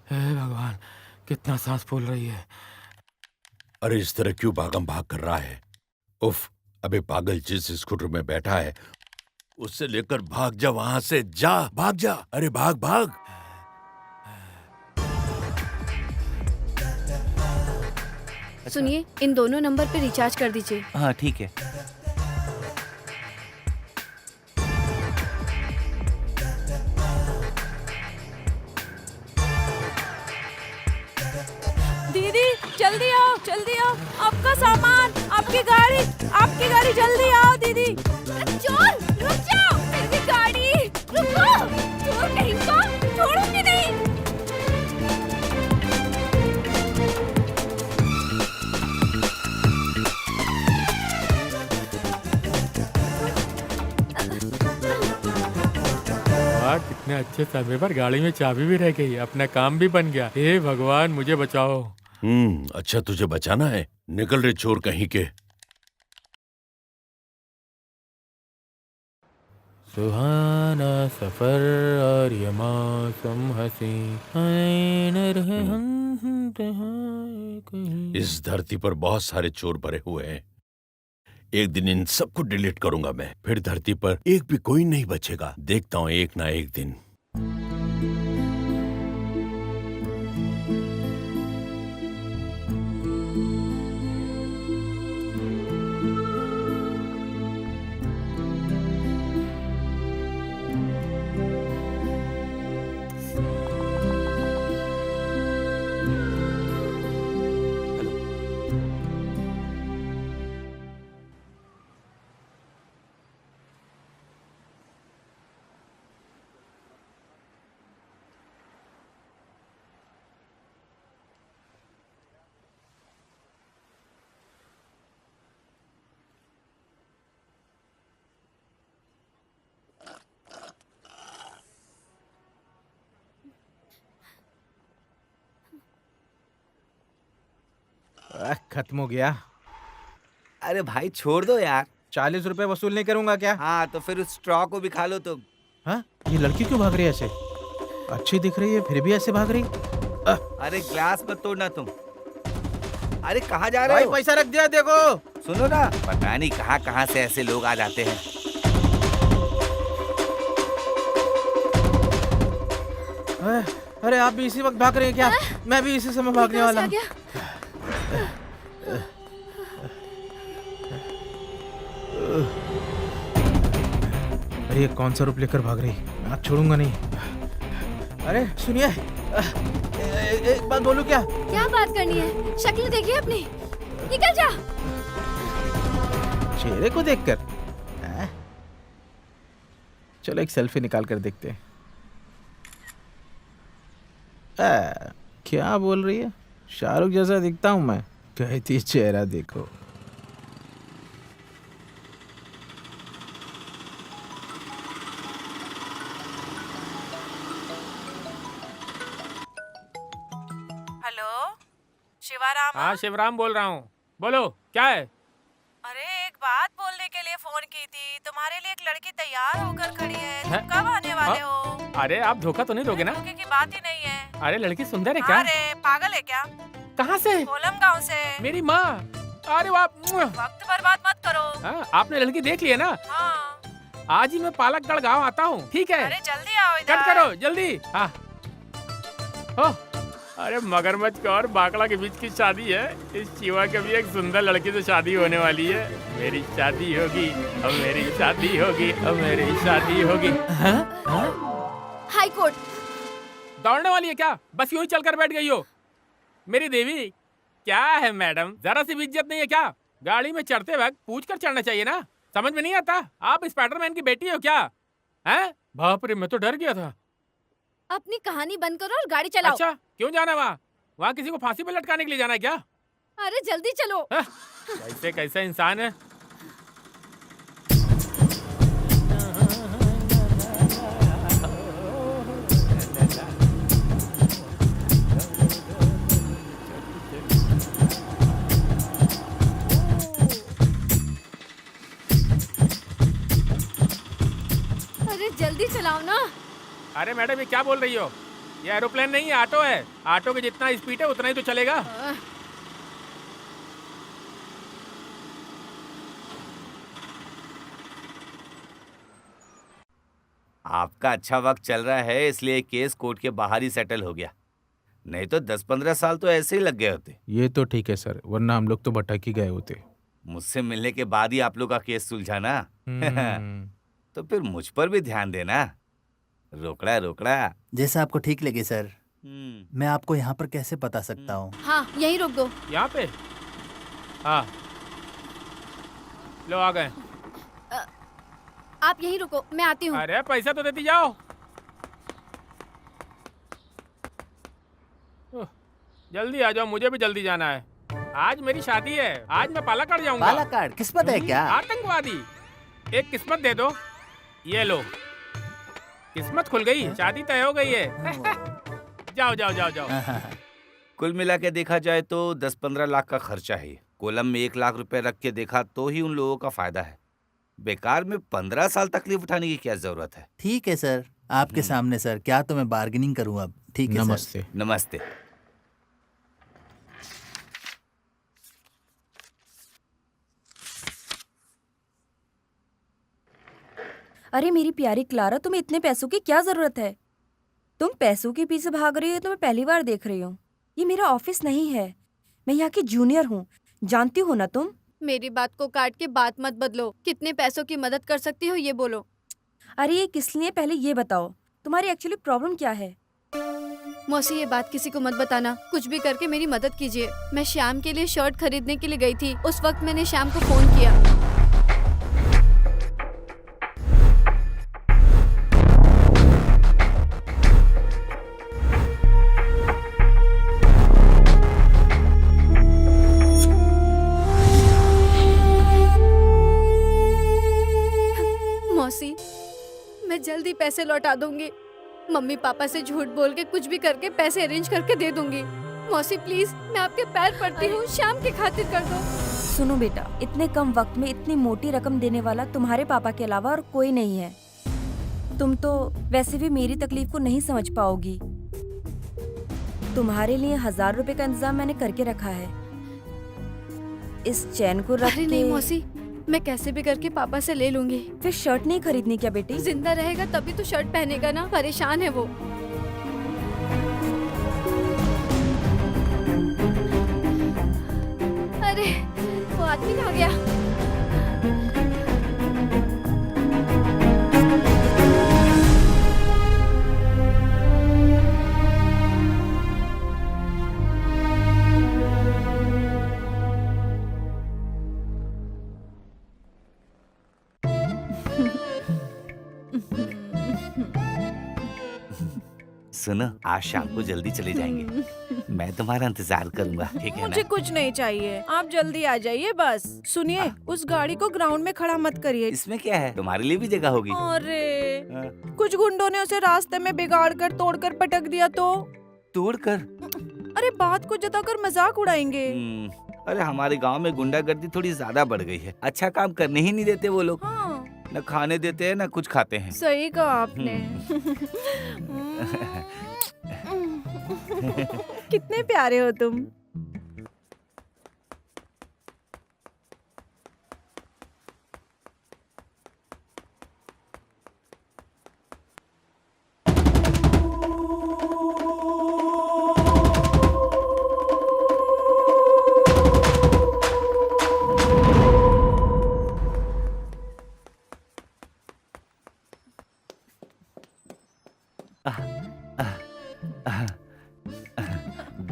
Speaker 6: हे भगवान, कितना सांस फूल रही है।
Speaker 8: अरे इस तरह क्यों भागम भाग कर रहा है? उफ, अबे पागल, जिस स्कूटर में बैठा है उससे लेकर भाग जा, वहां से जा, भाग जा, अरे भाग भाग।
Speaker 3: सुनिए, इन दोनों नंबर पे रिचार्ज कर दीजिए।
Speaker 1: हाँ ठीक है।
Speaker 9: दीदी जल्दी आओ, जल्दी आओ, आपका सामान, आपकी गाड़ी जल्दी आओ दीदी।
Speaker 3: चोर रुक जाओ, मेरी गाड़ी रुको। चोर कहीं का, छोड़ूंगी नहीं।
Speaker 6: वाह, कितने अच्छे समय पर गाड़ी में चाबी भी रह गई, अपना काम भी बन गया। हे भगवान, मुझे बचाओ।
Speaker 8: अच्छा तुझे बचाना है? निकल रे चोर कहीं के।
Speaker 6: सुहाना सफर और ये मौसम हंसी, आए न रहे हम तहाँ कहीं।
Speaker 8: इस धरती पर बहुत सारे चोर भरे हुए हैं। एक दिन इन सबको डिलीट करूंगा मैं, फिर धरती पर एक भी कोई नहीं बचेगा। देखता हूँ एक ना एक दिन।
Speaker 4: खत्म हो गया।
Speaker 1: अरे भाई छोड़ दो यार।
Speaker 4: 40 रुपए वसूल नहीं करूंगा क्या?
Speaker 1: हाँ तो फिर उस स्ट्रॉ को भी खा लो तुम।
Speaker 4: हाँ, ये लड़की क्यों भाग रही है ऐसे? अच्छी दिख रही है फिर भी ऐसे भाग रही।
Speaker 1: अरे ग्लास मत तोड़ना तुम। अरे कहाँ जा रहे
Speaker 4: भाई
Speaker 1: हो?
Speaker 4: पैसा रख दिया देखो।
Speaker 1: सुनो ना, पता नहीं कहाँ कहाँ से ऐसे लोग आ जाते हैं।
Speaker 4: अरे आप भी इसी वक्त भाग रहे हैं क्या? मैं भी इसी समय भागने
Speaker 3: कहाँ से
Speaker 4: वाला
Speaker 3: आ
Speaker 4: हूँ।
Speaker 3: गया?
Speaker 4: अरे ये कौन सा रूप लेकर भाग रही? मैं आज छोड़ूंगा नहीं। अरे सुनिए, एक बात बोलूं क्या?
Speaker 3: क्या बात करनी है? शक्ल देखिए अपनी। निकल जा।
Speaker 4: चेहरे को देखकर? चलो एक सेल्फी निकाल कर देखते हैं। क्या बोल रही है? शाहरुख जैसा दिखता हूँ मैं? कहती चेहरा देखो।
Speaker 9: हेलो, शिवाराम।
Speaker 6: हाँ शिवराम बोल रहा हूँ, बोलो क्या है?
Speaker 9: अरे एक बात बोलने के लिए फोन की थी। तुम्हारे लिए एक लड़की तैयार होकर खड़ी है।
Speaker 6: हैं?
Speaker 9: तुम कब आने वाले
Speaker 6: हाँ?
Speaker 9: हो?
Speaker 6: अरे आप धोखा तो नहीं दोगे ना?
Speaker 9: धोखे की बात ही नहीं है।
Speaker 6: अरे लड़की सुंदर है क्या?
Speaker 9: अरे पागल है क्या?
Speaker 6: कहाँ से?
Speaker 9: कोलम गांव से।
Speaker 6: मेरी माँ। अरे वाह।
Speaker 9: वक्त बर्बाद मत करो।
Speaker 6: हाँ, आपने लड़की देख ली है ना?
Speaker 9: हाँ।
Speaker 6: आज ही मैं पालकगढ़ गांव आता हूँ, ठीक है?
Speaker 9: अरे जल्दी आओ इधर।
Speaker 6: कट करो जल्दी। हाँ। ओह, अरे मगरमच्छ का और बाकड़ा के बीच की शादी है। इस चीवा के भी एक सुंदर लड़की से शादी होने वाली है। मेरी शादी होगी, अब मेरी शादी होगी, अब मेरी शादी होगी।
Speaker 3: High court.
Speaker 6: दौड़ने वाली है क्या? बस यूं ही चलकर बैठ गई हो? मेरी देवी, क्या है मैडम, जरा सी भी इज्जत नहीं है क्या? गाड़ी में चढ़ते वक्त पूछ कर चढ़ना चाहिए ना? समझ में नहीं आता? आप स्पाइडरमैन की बेटी हो क्या? हैं? बाप रे, मैं तो डर गया था।
Speaker 3: अपनी कहानी बंद करो और गाड़ी चलाओ।
Speaker 6: अच्छा, क्यों जाना है वहाँ? वहाँ किसी को फांसी पे लटकाने के लिए जाना है क्या?
Speaker 3: अरे जल्दी चलो।
Speaker 6: कैसे कैसे इंसान है?
Speaker 3: अरे जल्दी चलाओ ना।
Speaker 6: अरे मैडम ये क्या बोल रही हो? ये एरोप्लेन नहीं है, ऑटो है। ऑटो के जितना स्पीड है उतना ही तो चलेगा।
Speaker 1: आपका अच्छा वक्त चल रहा है इसलिए केस कोर्ट के बाहर ही सेटल हो गया, नहीं तो 10-15 साल तो ऐसे ही लग गए होते।
Speaker 4: ये तो ठीक है सर, वरना हम लोग तो भटक ही गए होते।
Speaker 1: मुझसे मिलने के बाद ही आप लोग का केस सुलझाना। तो फिर मुझ पर भी ध्यान देना। रोकड़ा रोकड़ा।
Speaker 7: जैसा आपको ठीक लगे सर। मैं आपको यहाँ पर कैसे बता सकता हूँ?
Speaker 3: हाँ यहीं रोक दो।
Speaker 6: यहाँ पे? हाँ, लो आ गए।
Speaker 3: आप यहीं रुको, मैं आती हूँ।
Speaker 6: अरे पैसा तो देती जाओ। जल्दी आ जाओ, मुझे भी जल्दी जाना है। आज मेरी शादी है, आज मैं पालाकाड़ जाऊंगा।
Speaker 7: पालाकाड़ किस्मत है क्या?
Speaker 6: आतंकवादी। एक किस्मत दे दो, ये लो। किस्मत खुल गई, शादी तय हो गई है। जाओ जाओ जाओ जाओ।
Speaker 1: कुल मिला के देखा जाए तो 10-15 लाख का खर्चा है। कोलम में 1 लाख रुपए रख के देखा तो ही उन लोगों का फायदा है। बेकार में 15 साल तकलीफ उठाने की क्या जरूरत है?
Speaker 7: ठीक है सर, आपके सामने सर, क्या तो मैं बार्गेनिंग करूँ अब? ठीक है सर।
Speaker 4: नमस्ते।
Speaker 1: नमस्ते।
Speaker 10: अरे मेरी प्यारी क्लारा, तुम्हें इतने पैसों की क्या जरूरत है? तुम पैसों के पीछे भाग रही हो तो मैं पहली बार देख रही हूँ। ये मेरा ऑफिस नहीं है, मैं यहाँ की जूनियर हूँ, जानती हो ना तुम?
Speaker 3: मेरी बात को काट के बात मत बदलो। कितने पैसों की मदद कर सकती हो ये बोलो।
Speaker 10: अरे ये किस लिए, पहले ये बताओ तुम्हारी एक्चुअली प्रॉब्लम क्या है?
Speaker 3: मौसी ये बात किसी को मत बताना। कुछ भी करके मेरी मदद कीजिए। मैं श्याम के लिए शर्ट खरीदने के लिए गई थी। उस वक्त मैंने श्याम को फोन किया। मौसी मैं जल्दी पैसे लौटा दूंगी। मम्मी पापा से झूठ बोल के कुछ भी करके पैसे अरेंज करके दे दूंगी। मौसी प्लीज, मैं आपके पैर पड़ती हूँ, शाम की खातिर कर दो।
Speaker 10: सुनो बेटा, इतने कम वक्त में इतनी मोटी रकम देने वाला तुम्हारे पापा के अलावा और कोई नहीं है। तुम तो वैसे भी मेरी तकलीफ को नहीं समझ पाओगी। तुम्हारे लिए 1000 रुपए का इंतजाम मैंने करके रखा है। इस चैन को रख
Speaker 3: अरे
Speaker 10: के
Speaker 3: नहीं मौसी, मैं कैसे भी करके पापा से ले लूंगी।
Speaker 10: फिर शर्ट नहीं खरीदनी क्या बेटी?
Speaker 3: जिंदा रहेगा तभी तो शर्ट पहनेगा ना, परेशान है वो। अरे वो आदमी कहाँ गया?
Speaker 1: सुनो, आज शाम को जल्दी चले जाएंगे। मैं तुम्हारा इंतजार करूंगा, ठीक है
Speaker 9: मुझे
Speaker 1: ना?
Speaker 9: कुछ नहीं चाहिए, आप जल्दी आ जाइए बस। सुनिए, उस गाड़ी को ग्राउंड में खड़ा मत करिए।
Speaker 1: इसमें क्या है, तुम्हारे लिए भी जगह होगी।
Speaker 9: अरे
Speaker 1: हाँ।
Speaker 9: कुछ गुंडों ने उसे रास्ते में बिगाड़ कर तोड़ कर पटक दिया तो?
Speaker 1: तोड़ कर?
Speaker 9: अरे बात को जताकर मजाक उड़ाएंगे।
Speaker 1: अरे हमारे गांव में गुंडागर्दी थोड़ी ज्यादा बढ़ गई है। अच्छा काम करने ही नहीं देते वो लोग।
Speaker 9: हाँ
Speaker 1: न खाने देते हैं न कुछ खाते हैं।
Speaker 9: सही कहा आपने। कितने प्यारे हो तुम।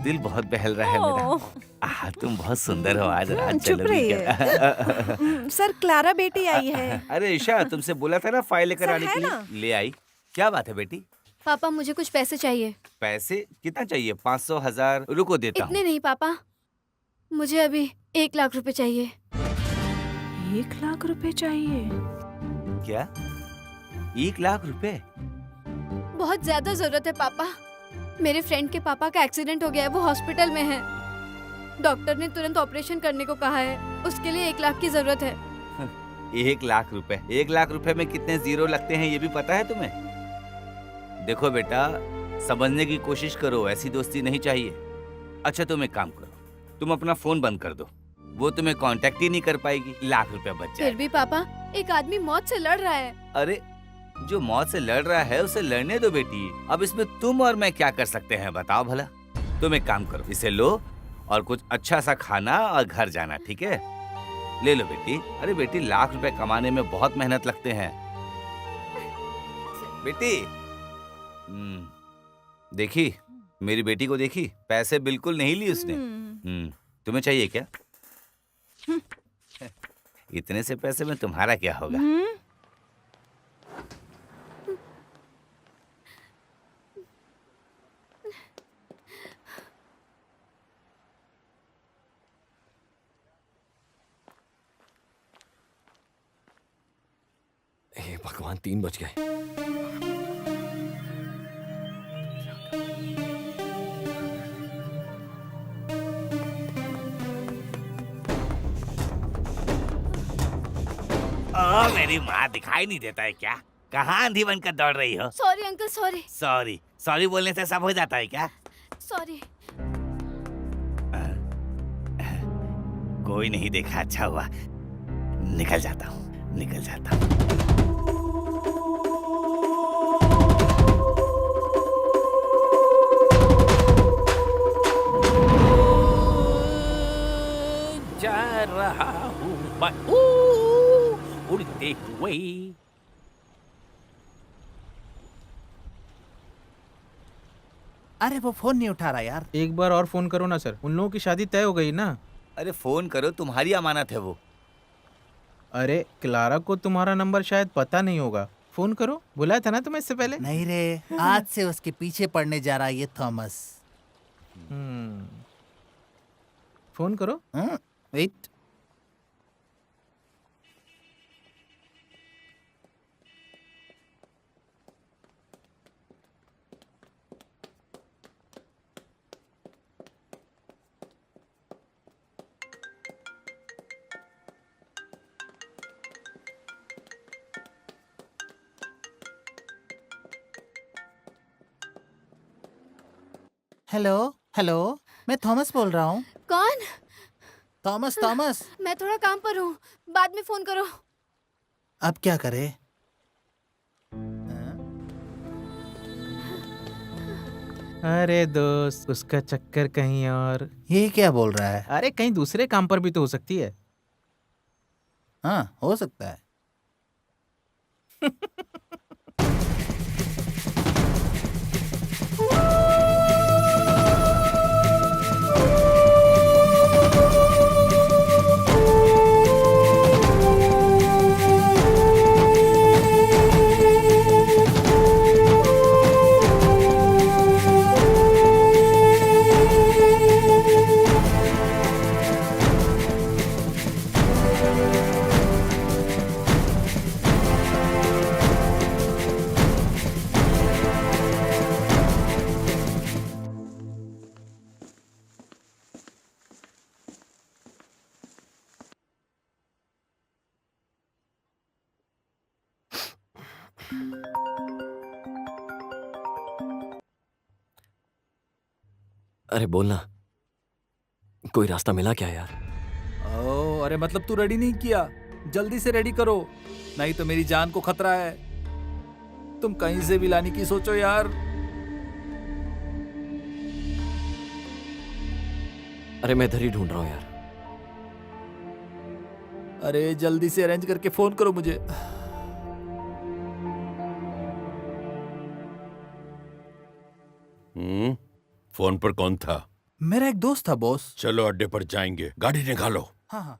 Speaker 1: दिल बहुत बहल रहा है मेरा। तुम बहुत सुंदर हो आज। रात
Speaker 9: चुप
Speaker 1: चलोगी
Speaker 9: रहिए।
Speaker 1: क्या?
Speaker 9: सर, क्लारा बेटी आई है।
Speaker 1: अरे ईशा, तुमसे बोला था ना फाइल लेकर
Speaker 9: सर,
Speaker 1: आने
Speaker 9: है
Speaker 1: के लिए।
Speaker 9: ना?
Speaker 1: ले आई? क्या बात है बेटी?
Speaker 3: पापा मुझे कुछ पैसे चाहिए।
Speaker 1: पैसे कितना चाहिए? 500, 1000? रुको देता हूँ।
Speaker 3: इतने नहीं पापा, मुझे अभी 1 लाख रुपए चाहिए।
Speaker 9: 1 लाख रुपए चाहिए?
Speaker 1: क्या? 1 लाख रुपए?
Speaker 3: बहुत ज्यादा जरूरत है पापा। मेरे फ्रेंड के पापा का एक्सीडेंट हो गया है, वो हॉस्पिटल में है। डॉक्टर ने तुरंत ऑपरेशन करने को कहा है, उसके लिए 1 लाख की जरूरत है।
Speaker 1: 1 लाख रुपए? 1 लाख रुपए में कितने जीरो लगते हैं ये भी पता है तुम्हें? देखो बेटा, समझने की कोशिश करो, ऐसी दोस्ती नहीं चाहिए। अच्छा तुम एक काम करो, तुम अपना फोन बंद कर दो, वो तुम्हें कांटेक्ट ही नहीं कर पाएगी। लाख रुपया बच
Speaker 3: फिर
Speaker 1: जाए।
Speaker 3: भी पापा, एक आदमी मौत से लड़ रहा है।
Speaker 1: अरे जो मौत से लड़ रहा है उसे लड़ने दो बेटी। अब इसमें तुम और मैं क्या कर सकते हैं बताओ भला। तुम एक काम करो, इसे लो और कुछ अच्छा सा खाना और घर जाना, ठीक है? ले लो बेटी। अरे बेटी, लाख रुपए कमाने में बहुत मेहनत लगते हैं बेटी। देखी मेरी बेटी को, देखी पैसे बिल्कुल नहीं लिए उसने। तुम्हें चाहिए क्या? इतने से पैसे में तुम्हारा क्या होगा?
Speaker 2: हे भगवान, 3 बज गए।
Speaker 1: मेरी माँ, दिखाई नहीं देता है क्या? कहाँ अंधी बनकर दौड़ रही हो?
Speaker 3: Sorry uncle, sorry.
Speaker 1: Sorry? Sorry बोलने से सब हो जाता है क्या?
Speaker 3: सॉरी।
Speaker 1: कोई नहीं देखा, अच्छा हुआ। निकल जाता हूँ, निकल जाता हूँ।
Speaker 6: जा रहा हूँ मैं उड़ते हुए।
Speaker 7: अरे वो फोन नहीं उठा रहा यार।
Speaker 4: एक बार और फोन करो ना सर, उन लोगों की शादी तय हो गई ना।
Speaker 1: अरे फोन करो, तुम्हारी अमानत है वो।
Speaker 4: अरे क्लारा को तुम्हारा नंबर शायद पता नहीं होगा, फोन करो। बुलाया था ना तुम्हें इससे पहले।
Speaker 7: नहीं रे, आज से उसके पीछे पड़ने जा रहा है ये थॉमस।
Speaker 4: फोन करो।
Speaker 7: वेट। हेलो हेलो, मैं थॉमस बोल रहा हूँ।
Speaker 3: कौन?
Speaker 7: Thomas Thomas.
Speaker 3: मैं थोड़ा काम पर हूँ, बाद में फोन करो।
Speaker 7: अब क्या करे?
Speaker 4: अरे दोस्त, उसका चक्कर कहीं और।
Speaker 7: ये क्या बोल रहा है?
Speaker 4: अरे कहीं दूसरे काम पर भी तो हो सकती है।
Speaker 7: हाँ, हो सकता है।
Speaker 2: अरे बोलना, कोई रास्ता मिला क्या यार?
Speaker 7: ओ, अरे मतलब तू रेडी नहीं किया? जल्दी से रेडी करो, नहीं तो मेरी जान को खतरा है। तुम कहीं से भी लाने की सोचो यार।
Speaker 2: अरे मैं इधर ही ढूंढ रहा हूँ यार।
Speaker 7: अरे जल्दी से अरेंज करके फोन करो मुझे।
Speaker 8: फोन पर कौन था?
Speaker 7: मेरा एक दोस्त था बॉस।
Speaker 8: चलो अड्डे पर जाएंगे, गाड़ी निकालो।
Speaker 7: हाँ हाँ।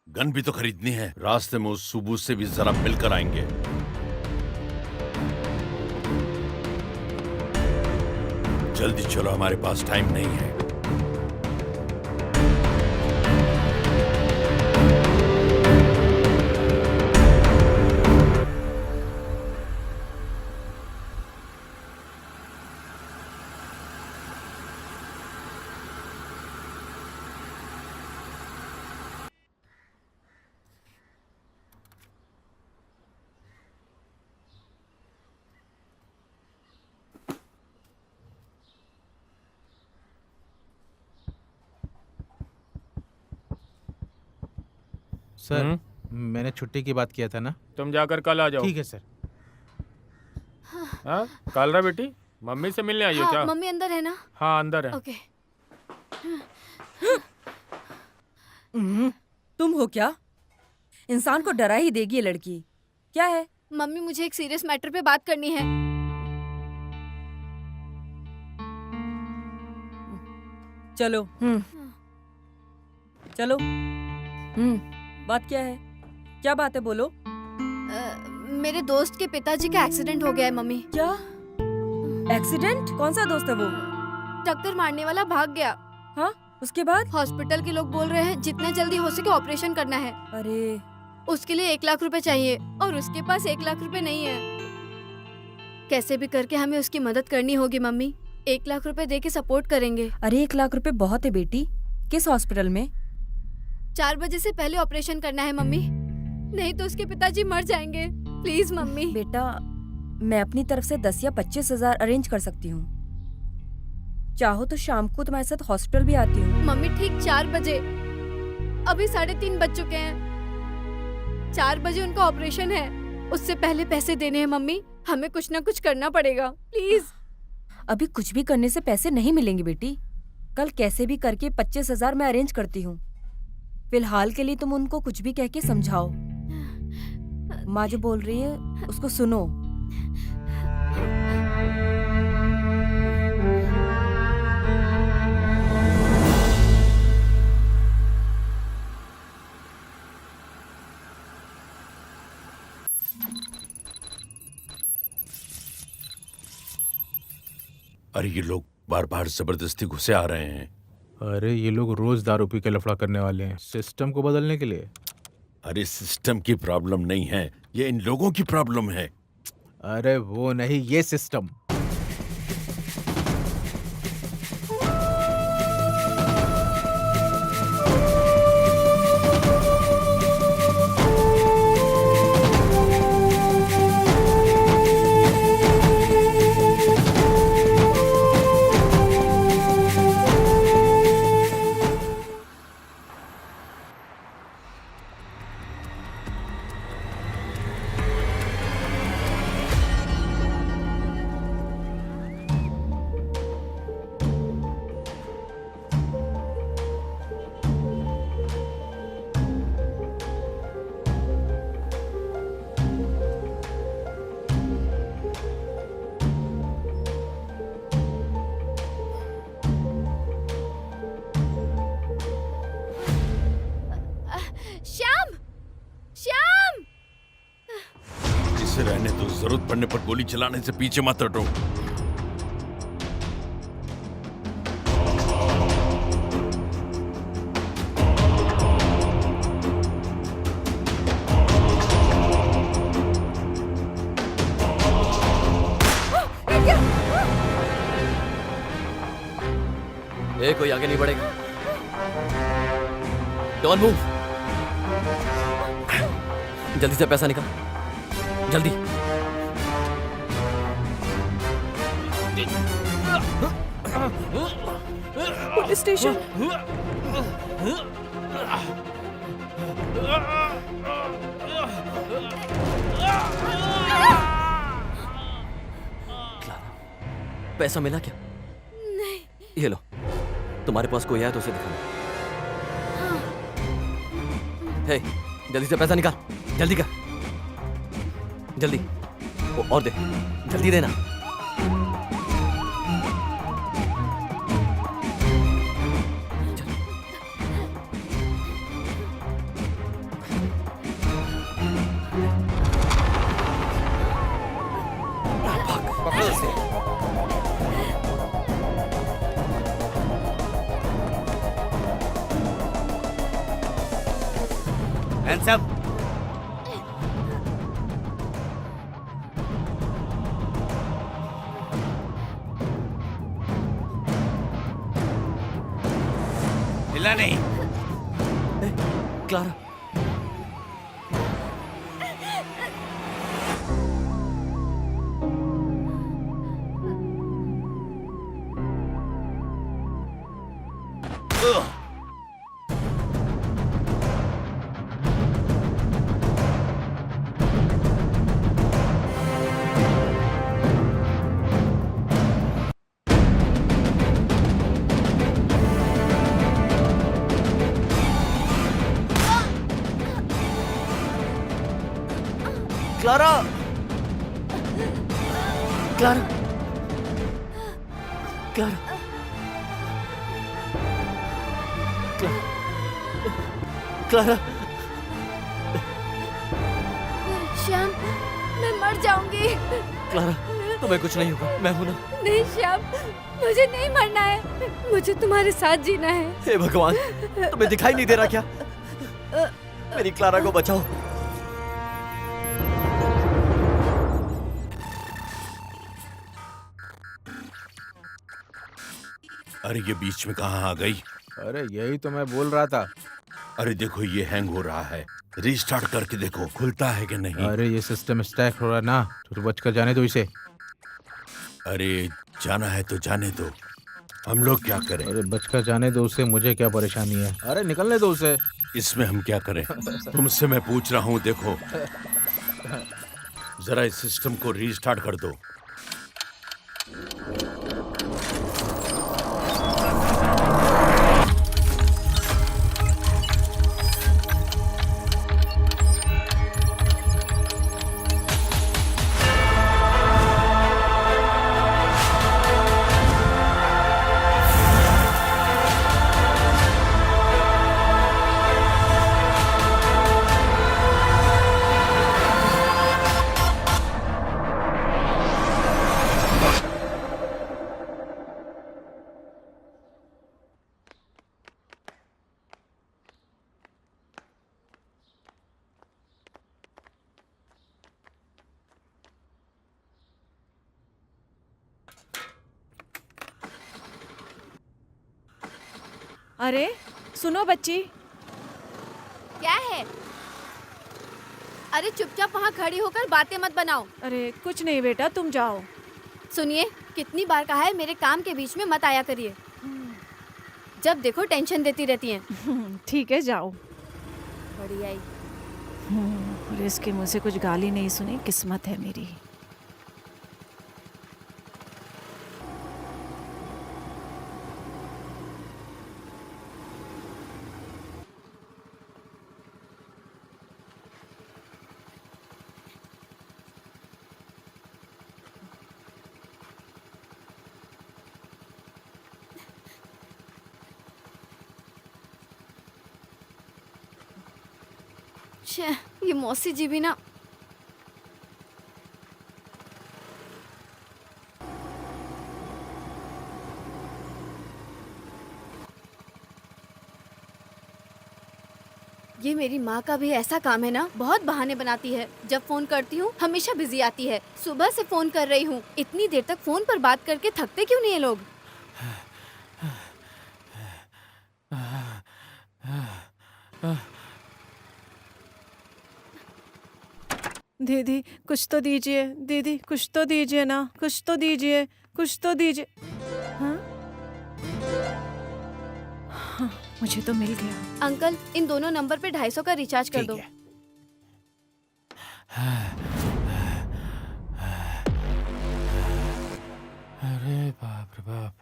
Speaker 8: गन भी तो खरीदनी है, रास्ते में उस सुबू से भी जरा मिलकर आएंगे। जल्दी चलो, हमारे पास टाइम नहीं है।
Speaker 4: सर, मैंने छुट्टी की बात किया था ना।
Speaker 6: तुम जाकर कल आ जाओ।
Speaker 4: ठीक है सर।
Speaker 6: हाँ, कालरा बेटी, मम्मी से मिलने आई हो
Speaker 3: हाँ,
Speaker 6: क्या?
Speaker 3: मम्मी अंदर है ना?
Speaker 6: हाँ अंदर है।
Speaker 3: ओके।
Speaker 10: तुम हो क्या? इंसान को डरा ही देगी ये लड़की। क्या है?
Speaker 3: मम्मी मुझे एक सीरियस मैटर पे बात करनी है।
Speaker 10: चलो। चलो। बात क्या है? क्या बात है, बोलो।
Speaker 3: मेरे दोस्त के पिताजी का एक्सीडेंट हो गया है मम्मी।
Speaker 10: क्या एक्सीडेंट? कौन सा दोस्त है वो?
Speaker 3: टक्कर मारने वाला भाग गया।
Speaker 10: हाँ, उसके बाद?
Speaker 3: हॉस्पिटल के लोग बोल रहे हैं जितना जल्दी हो सके ऑपरेशन करना है।
Speaker 10: अरे,
Speaker 3: उसके लिए 1 लाख रुपए चाहिए और उसके पास 1 लाख रुपए नहीं है। कैसे भी करके हमें उसकी मदद करनी होगी मम्मी। 1 लाख रुपए दे के सपोर्ट करेंगे।
Speaker 10: अरे 1 लाख रुपए बहुत है बेटी। किस हॉस्पिटल में?
Speaker 3: 4 बजे से पहले ऑपरेशन करना है मम्मी, नहीं तो उसके पिताजी मर जाएंगे। Please mummy.
Speaker 10: बेटा, मैं अपनी तरफ से 10 या 25 हजार अरेंज कर सकती हूँ। चाहो तो शाम को तुम्हारे साथ हॉस्पिटल भी आती हूँ।
Speaker 3: मम्मी ठीक 4 बजे, अभी 3:30 बज चुके हैं। 4 बजे उनका ऑपरेशन है, उससे पहले पैसे देने हैं मम्मी। हमें कुछ ना कुछ करना पड़ेगा, प्लीज।
Speaker 10: अभी कुछ भी करने से पैसे नहीं मिलेंगे बेटी। कल कैसे भी करके 25 हजार मैं अरेंज करती हूँ। फिलहाल के लिए तुम उनको कुछ भी कह के समझाओ। माँ जो बोल रही है उसको सुनो।
Speaker 8: अरे ये लोग बार बार जबरदस्ती घुसे आ रहे हैं।
Speaker 4: अरे ये लोग रोज दारू पी के लफड़ा करने वाले हैं, सिस्टम को बदलने के लिए।
Speaker 8: अरे सिस्टम की प्रॉब्लम नहीं है, ये इन लोगों की प्रॉब्लम है।
Speaker 4: अरे वो नहीं, ये सिस्टम।
Speaker 8: जरूरत पड़ने पर गोली चलाने से पीछे मत हटो।
Speaker 2: कोई आगे नहीं बढ़ेगा। Don't move. जल्दी से पैसा निकाल, जल्दी।
Speaker 9: Police station.
Speaker 2: पैसा मिला क्या?
Speaker 3: नहीं।
Speaker 2: ये लो, तुम्हारे पास कोई है तो उसे दिखाओ। हे, जल्दी से पैसा निकाल, जल्दी कर, जल्दी। और दे, जल्दी देना। पकड़ो इसे।
Speaker 1: Hands up. हिला नहीं।
Speaker 2: Clara, Clara, Clara, Clara, Clara.
Speaker 3: Shyam, मैं मर जाऊंगी।
Speaker 2: क्लारा, तुम्हें कुछ नहीं होगा, मैं हूं ना।
Speaker 3: नहीं श्याम, मुझे नहीं मरना है, मुझे तुम्हारे साथ जीना है।
Speaker 2: हे भगवान, तुम्हें दिखाई नहीं दे रहा क्या? मेरी क्लारा को बचाओ।
Speaker 8: अरे ये बीच में कहाँ आ गई?
Speaker 4: अरे यही तो मैं बोल रहा था।
Speaker 8: अरे देखो ये हैंग हो रहा है, रीस्टार्ट करके देखो खुलता है कि नहीं।
Speaker 4: अरे ये सिस्टम स्टैक हो रहा है ना, तो बच कर जाने दो इसे।
Speaker 8: अरे जाना है तो जाने दो, हम लोग क्या करें?
Speaker 4: अरे बच कर जाने दो उसे, मुझे क्या परेशानी है। अरे निकलने दो उसे।
Speaker 8: इसमें हम क्या करें? तुमसे मैं पूछ रहा हूँ, देखो जरा इस सिस्टम को रीस्टार्ट कर दो।
Speaker 9: अरे सुनो बच्ची।
Speaker 3: क्या है? अरे चुपचाप वहाँ खड़ी होकर बातें मत बनाओ।
Speaker 9: अरे कुछ नहीं बेटा, तुम जाओ।
Speaker 3: सुनिए, कितनी बार कहा है मेरे काम के बीच में मत आया करिए। जब देखो टेंशन देती रहती हैं।
Speaker 9: ठीक है, जाओ।
Speaker 3: बढ़िया ही।
Speaker 9: और इसके मुंह से कुछ गाली नहीं सुनी, किस्मत है मेरी।
Speaker 3: ये मौसी जी भी ना। ये मेरी माँ का भी ऐसा काम है ना, बहुत बहाने बनाती है। जब फोन करती हूँ हमेशा बिजी आती है। सुबह से फोन कर रही हूँ, इतनी देर तक फोन पर बात करके थकते क्यों नहीं है लोग?
Speaker 9: दीदी कुछ तो दीजिए, दीदी कुछ तो दीजिए ना, कुछ तो दीजिए, कुछ तो दीजिए। हाँ? हाँ, मुझे तो मिल गया।
Speaker 3: अंकल, इन दोनों नंबर पे 250 का रिचार्ज कर
Speaker 1: ठीक
Speaker 3: दो।
Speaker 1: है।
Speaker 6: अरे बाप रे बाप।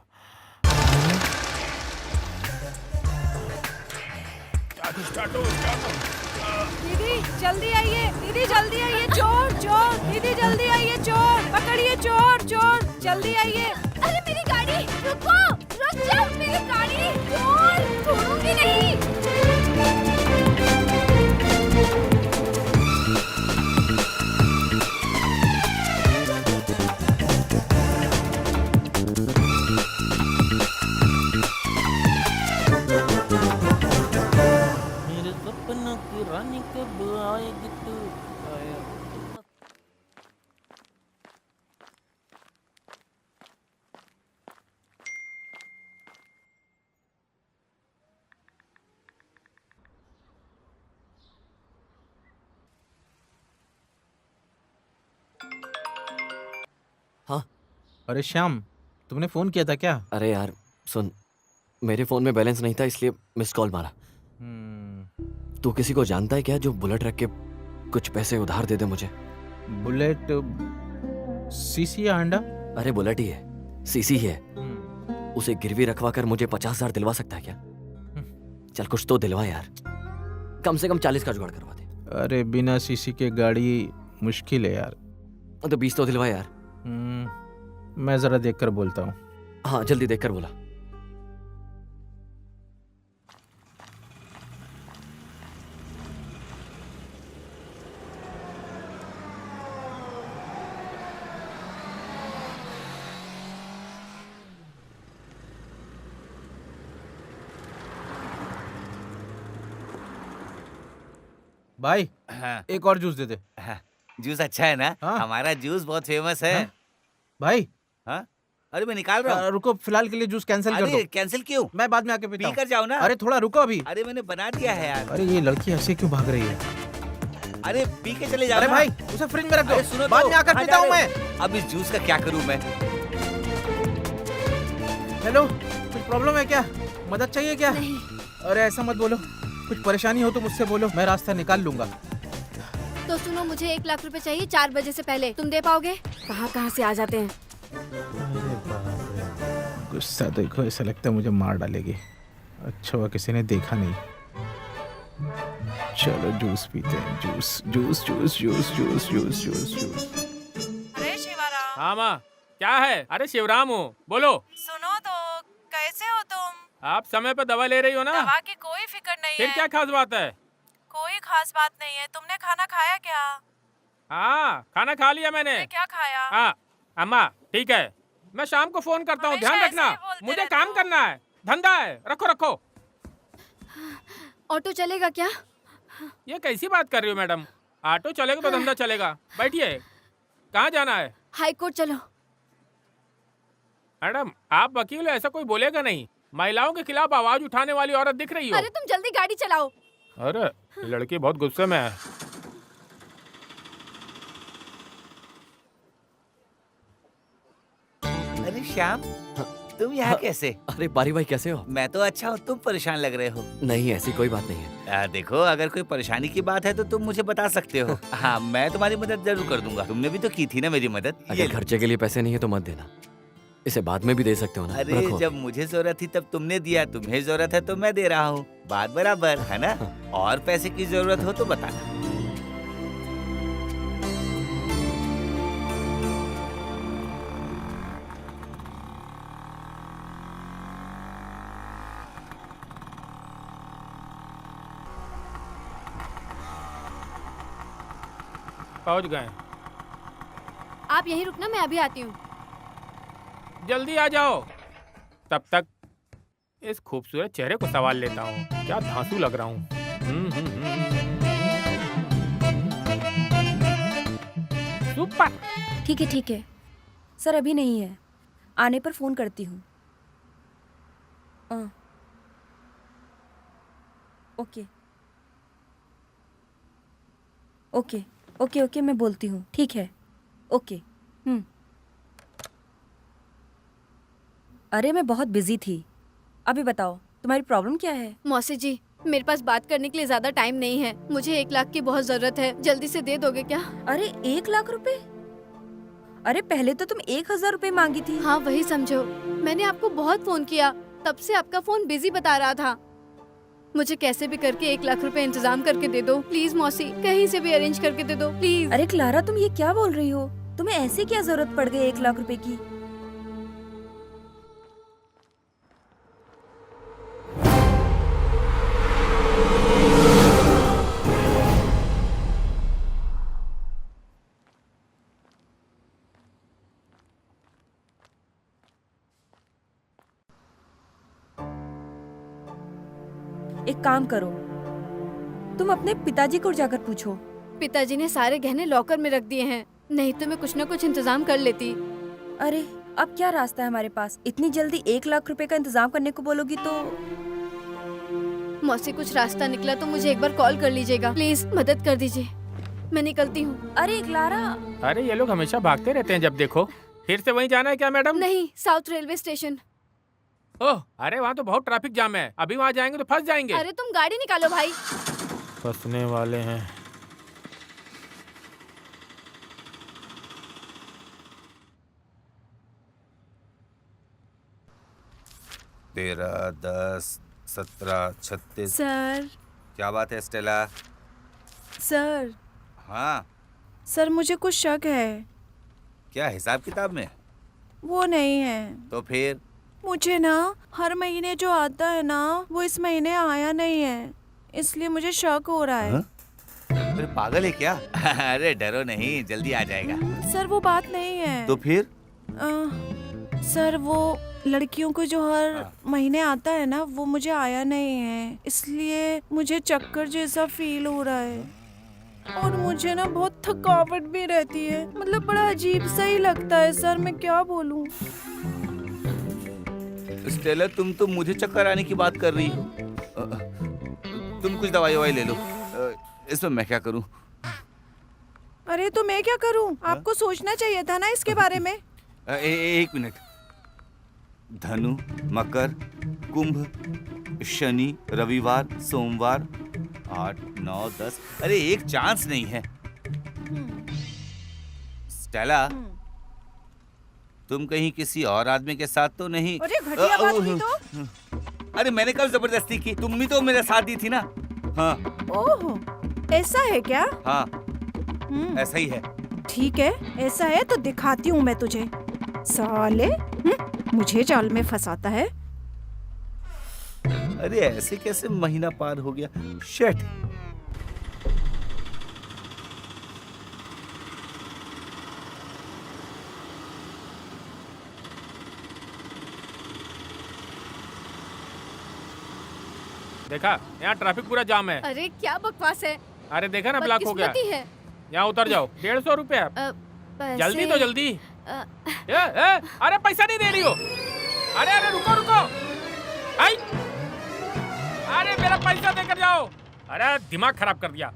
Speaker 9: दीदी जल्दी आइए, दीदी जल्दी आइए, चोर चोर, दीदी जल्दी आइए, चोर पकड़िए, चोर चोर जल्दी आइए।
Speaker 5: अरे मेरी गाड़ी, रुको, रुक जाओ, मेरी गाड़ी, चोर, छोड़ूंगी नहीं।
Speaker 11: मेरे सपनों की रानी कब आएगी तू?
Speaker 2: हाँ।
Speaker 4: अरे श्याम, तुमने फ़ोन किया था क्या?
Speaker 2: अरे यार सुन, मेरे फ़ोन में बैलेंस नहीं था इसलिए मिस कॉल मारा। तू किसी को जानता है क्या जो बुलेट रख के कुछ पैसे उधार दे दे मुझे?
Speaker 4: बुलेट सीसी या हांडा?
Speaker 2: अरे बुलेट ही है, सीसी ही है। उसे गिरवी रखवा कर मुझे 50,000 दिलवा सकता है क्या? चल कुछ तो दिलवा यार, कम से कम 40 का जुगाड़ करवा दे।
Speaker 4: अरे बिना सीसी के गाड़ी मुश्किल है यार।
Speaker 2: तो 20 तो दिलवा यार।
Speaker 4: मैं ज़रा देख कर बोलता हूँ।
Speaker 2: हाँ जल्दी देख कर बोला।
Speaker 4: भाई
Speaker 1: हाँ,
Speaker 4: एक और जूस दे दे।
Speaker 1: हाँ, जूस अच्छा है ना?
Speaker 4: हाँ।
Speaker 1: हमारा जूस बहुत फेमस है।
Speaker 4: हाँ? भाई
Speaker 1: हाँ? अरे मैं निकाल रहा हूँ।
Speaker 4: रुको, फिलहाल के लिए जूस कैंसिल कर
Speaker 1: अरे
Speaker 4: दो।
Speaker 1: कैंसिल क्यों?
Speaker 4: मैं बाद में आके पीता
Speaker 1: पी
Speaker 4: हूँ।
Speaker 1: कर जाओ ना।
Speaker 4: अरे थोड़ा रुको अभी।
Speaker 1: अरे मैंने बना दिया है यार।
Speaker 4: अरे ये लड़की ऐसे क्यों भाग रही है?
Speaker 1: अरे पी के चले जाओ
Speaker 4: अरे
Speaker 1: ना।
Speaker 4: भाई उसे फ्रिज में रख
Speaker 1: अरे
Speaker 4: दो,
Speaker 1: सुनो
Speaker 4: बाद
Speaker 1: तो,
Speaker 4: में आकर
Speaker 1: कहाँ
Speaker 4: पीता
Speaker 1: जा
Speaker 4: हूँ
Speaker 1: रहे
Speaker 4: मैं।
Speaker 1: हो? अब इस जूस का क्या करूँ मैं?
Speaker 4: हेलो, कुछ प्रॉब्लम है क्या? मदद चाहिए क्या?
Speaker 3: नहीं।
Speaker 4: अरे ऐसा मत बोलो, कुछ परेशानी हो तो मुझसे बोलो, मैं रास्ता निकाल लूंगा।
Speaker 3: तो सुनो, मुझे 1 लाख रुपए चाहिए 4 बजे से पहले। तुम दे पाओगे? कहाँ कहाँ से आ जाते हैं।
Speaker 4: अरे बाप रे, गुस्सा देखो, ऐसा लगता है मुझे मार डालेगी। अच्छा हुआ किसी ने देखा नहीं। चलो जूस पीते हैं। Juice juice juice juice juice juice juice juice.
Speaker 9: अरे शिवराम,
Speaker 6: हाँ माँ, क्या है? अरे शिवराम हूँ, बोलो।
Speaker 9: सुनो तो, कैसे हो तुम?
Speaker 6: आप समय पे दवा ले रही हो ना?
Speaker 9: दवा की कोई फिक्र नहीं
Speaker 6: फिर
Speaker 9: है।
Speaker 6: क्या खास बात है?
Speaker 9: कोई खास बात नहीं है। तुमने खाना खाया क्या?
Speaker 6: हाँ खाना खा लिया मैंने।
Speaker 9: क्या खाया?
Speaker 6: हाँ अम्मा ठीक है, मैं शाम को फोन करता हूँ,
Speaker 9: हमेशा
Speaker 6: ध्यान
Speaker 9: ऐसे
Speaker 6: रखना।
Speaker 9: ही बोलते
Speaker 6: मुझे
Speaker 9: रहते
Speaker 6: काम
Speaker 9: हो।
Speaker 6: करना है, धंधा है, रखो रखो।
Speaker 3: ऑटो चलेगा क्या?
Speaker 6: ये कैसी बात कर रही हो मैडम? ऑटो चलेगा तो धंधा चलेगा। बैठिए, कहाँ जाना है?
Speaker 3: हाई कोर्ट चलो।
Speaker 6: मैडम आप वकील हो, ऐसा कोई बोलेगा नहीं। महिलाओं के खिलाफ आवाज उठाने वाली औरत दिख रही हो।
Speaker 3: अरे तुम जल्दी गाड़ी चलाओ।
Speaker 6: अरे ये लड़की बहुत गुस्से में है।
Speaker 1: अरे श्याम, तुम यहाँ कैसे?
Speaker 2: अरे बारी भाई कैसे हो?
Speaker 1: मैं तो अच्छा हूँ, तुम परेशान लग रहे हो।
Speaker 2: नहीं ऐसी कोई बात नहीं है।
Speaker 1: देखो, अगर कोई परेशानी की बात है तो तुम मुझे बता सकते हो। हाँ, मैं तुम्हारी मदद जरूर कर दूंगा। तुमने भी तो की थी ना मेरी मदद। ये
Speaker 2: अगर
Speaker 1: लो।
Speaker 2: खर्चे के लिए पैसे नहीं है तो मत देना, इसे बाद में भी दे सकते हो ना।
Speaker 1: अरे
Speaker 2: रखो।
Speaker 1: जब मुझे जरूरत थी तब तुमने दिया, तुम्हें जरूरत है तो मैं दे रहा हूँ, बात बराबर है ना? और पैसे की जरूरत हो तो बताना।
Speaker 6: पहुंच गए।
Speaker 3: आप यहीं रुकना, मैं अभी आती हूँ।
Speaker 6: जल्दी आ जाओ। तब तक इस खूबसूरत चेहरे को सवाल लेता हूँ। क्या धांसू लग रहा हूँ। सुपर।
Speaker 10: ठीक है सर, अभी नहीं है, आने पर फोन करती हूँ। ओके ओके ओके ओके, मैं बोलती हूँ, ठीक है, ओके। अरे मैं बहुत बिजी थी। अभी बताओ तुम्हारी प्रॉब्लम क्या है?
Speaker 3: मौसी जी, मेरे पास बात करने के लिए ज्यादा टाइम नहीं है। मुझे 1 लाख की बहुत जरूरत है, जल्दी से दे दोगे क्या?
Speaker 10: अरे 1 लाख रुपए? अरे पहले तो तुम 1,000 रुपए मांगी थी।
Speaker 3: हाँ वही समझो, मैंने आपको बहुत फोन किया, तब से आपका फोन बिजी बता रहा था। मुझे कैसे भी करके 1 लाख रुपए इंतजाम करके दे दो प्लीज मौसी, कहीं से भी अरेंज करके दे दो प्लीज।
Speaker 10: अरे क्लारा, तुम ये क्या बोल रही हो? तुम्हें ऐसे क्या जरूरत पड़ गई 1 लाख रुपए की? एक काम करो, तुम अपने पिताजी को जाकर पूछो।
Speaker 3: पिताजी ने सारे गहने लॉकर में रख दिए हैं, नहीं तो मैं कुछ न कुछ इंतजाम कर लेती।
Speaker 10: अरे अब क्या रास्ता है हमारे पास? इतनी जल्दी 1 लाख रुपए का इंतजाम करने को बोलोगी तो?
Speaker 3: मौसी कुछ रास्ता निकला तो मुझे एक बार कॉल कर लीजिएगा, प्लीज मदद कर दीजिए, मैं निकलती हूँ।
Speaker 10: अरे क्लारा।
Speaker 6: अरे ये लोग हमेशा भागते रहते हैं जब देखो। फिर से वहीं जाना है क्या मैडम?
Speaker 3: नहीं, साउथ रेलवे स्टेशन।
Speaker 6: ओह, अरे वहाँ तो बहुत ट्रैफिक जाम है, अभी वहाँ जाएंगे तो फंस जाएंगे।
Speaker 3: अरे तुम गाड़ी निकालो भाई।
Speaker 6: फंसने वाले हैं।
Speaker 1: तेरह, 10, 17, 36।
Speaker 9: सर
Speaker 1: क्या बात है स्टेला?
Speaker 9: सर
Speaker 1: हाँ,
Speaker 9: सर मुझे कुछ शक है।
Speaker 1: क्या हिसाब किताब में?
Speaker 9: वो नहीं है,
Speaker 1: तो फिर?
Speaker 9: मुझे ना हर महीने जो आता है ना वो इस महीने आया नहीं है, इसलिए मुझे शक हो रहा है।
Speaker 1: हाँ? फिर पागल है क्या? अरे डरो नहीं, जल्दी आ जाएगा।
Speaker 9: सर वो बात नहीं है।
Speaker 1: तो फिर?
Speaker 9: सर वो लड़कियों को जो हर महीने आता है ना वो मुझे आया नहीं है, इसलिए मुझे चक्कर जैसा फील हो रहा है और मुझे ना बहुत थकावट भी रहती है, मतलब बड़ा अजीब सा ही लगता है सर, मैं क्या बोलूं।
Speaker 1: स्टेला, तुम तो मुझे चक्कर आने की बात कर रही हो। तुम कुछ दवाई ले लो। इसमें मैं क्या करूं?
Speaker 9: अरे तो मैं क्या करूं? आपको सोचना चाहिए था ना इसके बारे में।
Speaker 1: एक मिनट। धनु, मकर, कुंभ, शनि, रविवार, सोमवार, 8, 9, 10। अरे एक चांस नहीं है। स्टेला, तुम कहीं किसी और आदमी के साथ तो नहीं?
Speaker 9: अरे घटिया बात हुई तो।
Speaker 1: अरे मैंने कब जबरदस्ती की? तुम भी तो मेरे साथ दी थी ना। हाँ।
Speaker 9: ओह, ऐसा है क्या?
Speaker 1: हाँ, ऐसा ही है।
Speaker 9: ठीक है, ऐसा है तो दिखाती हूँ मैं तुझे। साले, मुझे जाल में फंसाता है।
Speaker 1: अरे ऐसे कैसे महीना पार हो गया? शिट।
Speaker 6: देखा, यहाँ ट्रैफिक पूरा जाम है।
Speaker 3: अरे क्या बकवास है।
Speaker 6: अरे देखा ना, ब्लॉक हो गया।
Speaker 3: बदकिस्मती है।
Speaker 6: यहाँ उतर जाओ। 150 रुपया। जल्दी तो जल्दी। अरे पैसा नहीं दे रही हो? अरे अरे रुको रुको। आई, अरे मेरा पैसा देकर जाओ। अरे दिमाग खराब कर दिया।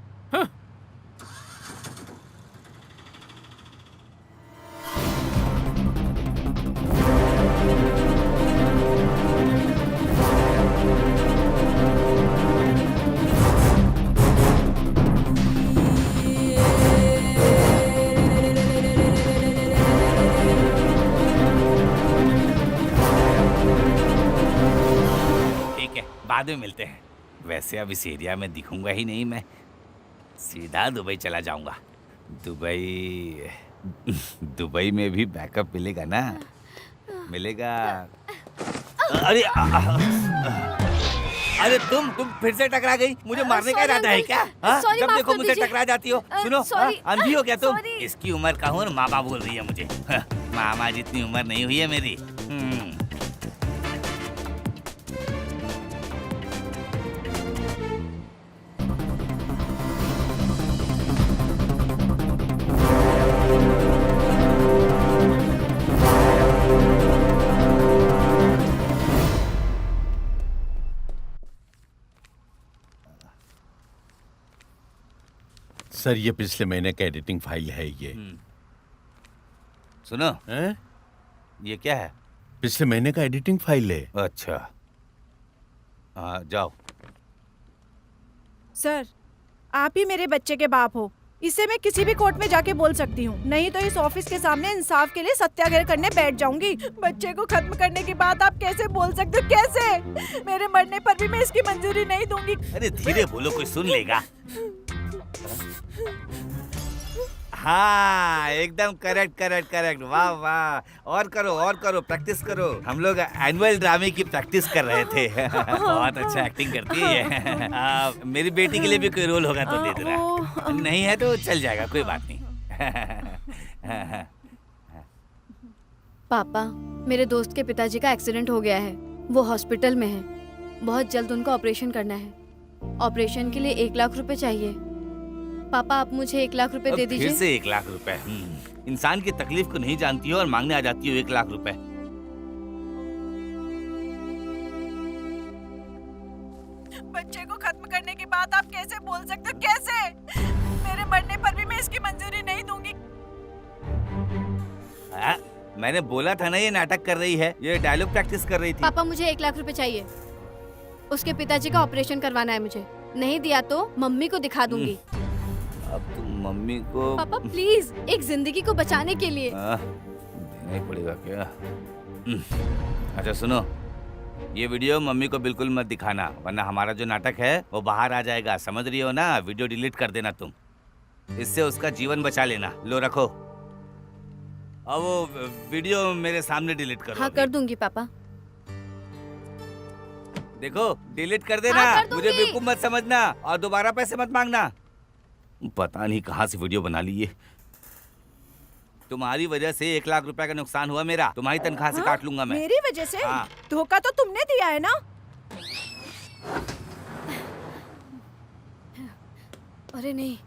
Speaker 1: बाद में मिलते हैं। वैसे अब इस एरिया में दिखूंगा ही नहीं मैं, सीधा दुबई चला जाऊंगा। दुबई में भी बैकअप मिलेगा ना? मिलेगा। अरे अरे तुम फिर से टकरा गई। मुझे मारने का इरादा है क्या? जब देखो मुझे टकरा जाती हो। सुनो, अंधी हो क्या तुम? इसकी उम्र का हूँ और मामा बोल रही है मुझे। मामा जितनी उम्र नहीं हुई है मेरी।
Speaker 8: सर ये पिछले महीने का एडिटिंग फाइल है ये।
Speaker 1: सुनो,
Speaker 8: हैं?
Speaker 1: ये क्या है?
Speaker 8: पिछले महीने का एडिटिंग फाइल है।
Speaker 1: अच्छा, हाँ जाओ।
Speaker 9: सर, आप ही मेरे बच्चे के बाप हो। इसे मैं किसी भी कोर्ट में जाके बोल सकती हूँ, नहीं तो इस ऑफिस के सामने इंसाफ के लिए सत्याग्रह करने बैठ जाऊंगी। बच्चे को खत्म करने की बात आप कैसे बोल सकते हो? कैसे? मेरे मरने पर भी मैं इसकी मंजूरी नहीं दूंगी।
Speaker 1: अरे धीरे बोलो, कोई सुन लेगा। हाँ, एकदम करेक्ट करेक्ट करेक्ट। वाह वाह, और करो, प्रैक्टिस करो। हम लोग एनुअल ड्रामे की प्रैक्टिस कर रहे थे। बहुत अच्छा एक्टिंग करती है ये। मेरी बेटी के लिए भी कोई रोल होगा तो दे देना। नहीं है तो चल जाएगा, कोई बात नहीं।
Speaker 3: पापा, मेरे दोस्त के पिताजी का एक्सीडेंट हो गया है। वो हॉस्पिटल में है। बहुत जल्द उनको ऑपरेशन करना है। ऑपरेशन के लिए 1 लाख रुपए चाहिए। पापा, आप मुझे 1 लाख रुपए दे दीजिए।
Speaker 1: फिर से 1 लाख रुपए? इंसान की तकलीफ को नहीं जानती हो और मांगने आ जाती हो 1 लाख रुपए।
Speaker 9: बच्चे को खत्म करने की बात आप कैसे बोल सकते हो? कैसे? मेरे मरने पर भी मैं इसकी मंजूरी नहीं दूंगी।
Speaker 1: मैंने बोला था ना ये नाटक कर रही है, ये डायलॉग प्रैक्टिस कर रही थी।
Speaker 3: पापा, मुझे 1 लाख रुपए चाहिए। उसके पिताजी का ऑपरेशन करवाना है मुझे। नहीं दिया तो मम्मी को दिखा दूंगी।
Speaker 1: अब तुम मम्मी को
Speaker 3: पापा प्लीज, एक जिंदगी को बचाने के लिए।
Speaker 1: देना ही पड़ेगा क्या? अच्छा सुनो, ये वीडियो मम्मी को बिल्कुल मत दिखाना, वरना हमारा जो नाटक है वो बाहर आ जाएगा। समझ रही हो ना? वीडियो डिलीट कर देना तुम। इससे उसका जीवन बचा लेना। लो रखो। अब वो वीडियो मेरे सामने डिलीट करो।
Speaker 3: हाँ, कर दूंगी पापा।
Speaker 1: देखो, डिलीट कर देना।
Speaker 3: हाँ, कर दूंगी।
Speaker 1: मुझे बेवकूफ मत समझना और दोबारा पैसे मत मांगना। पता नहीं कहाँ से वीडियो बना ली ये। तुम्हारी वजह से 1 लाख रुपए का नुकसान हुआ मेरा। तुम्हारी तनख्वाह से काट लूंगा मैं।
Speaker 9: मेरी वजह से?
Speaker 1: हाँ।
Speaker 9: धोखा तो तुमने दिया है ना?
Speaker 3: अरे नहीं,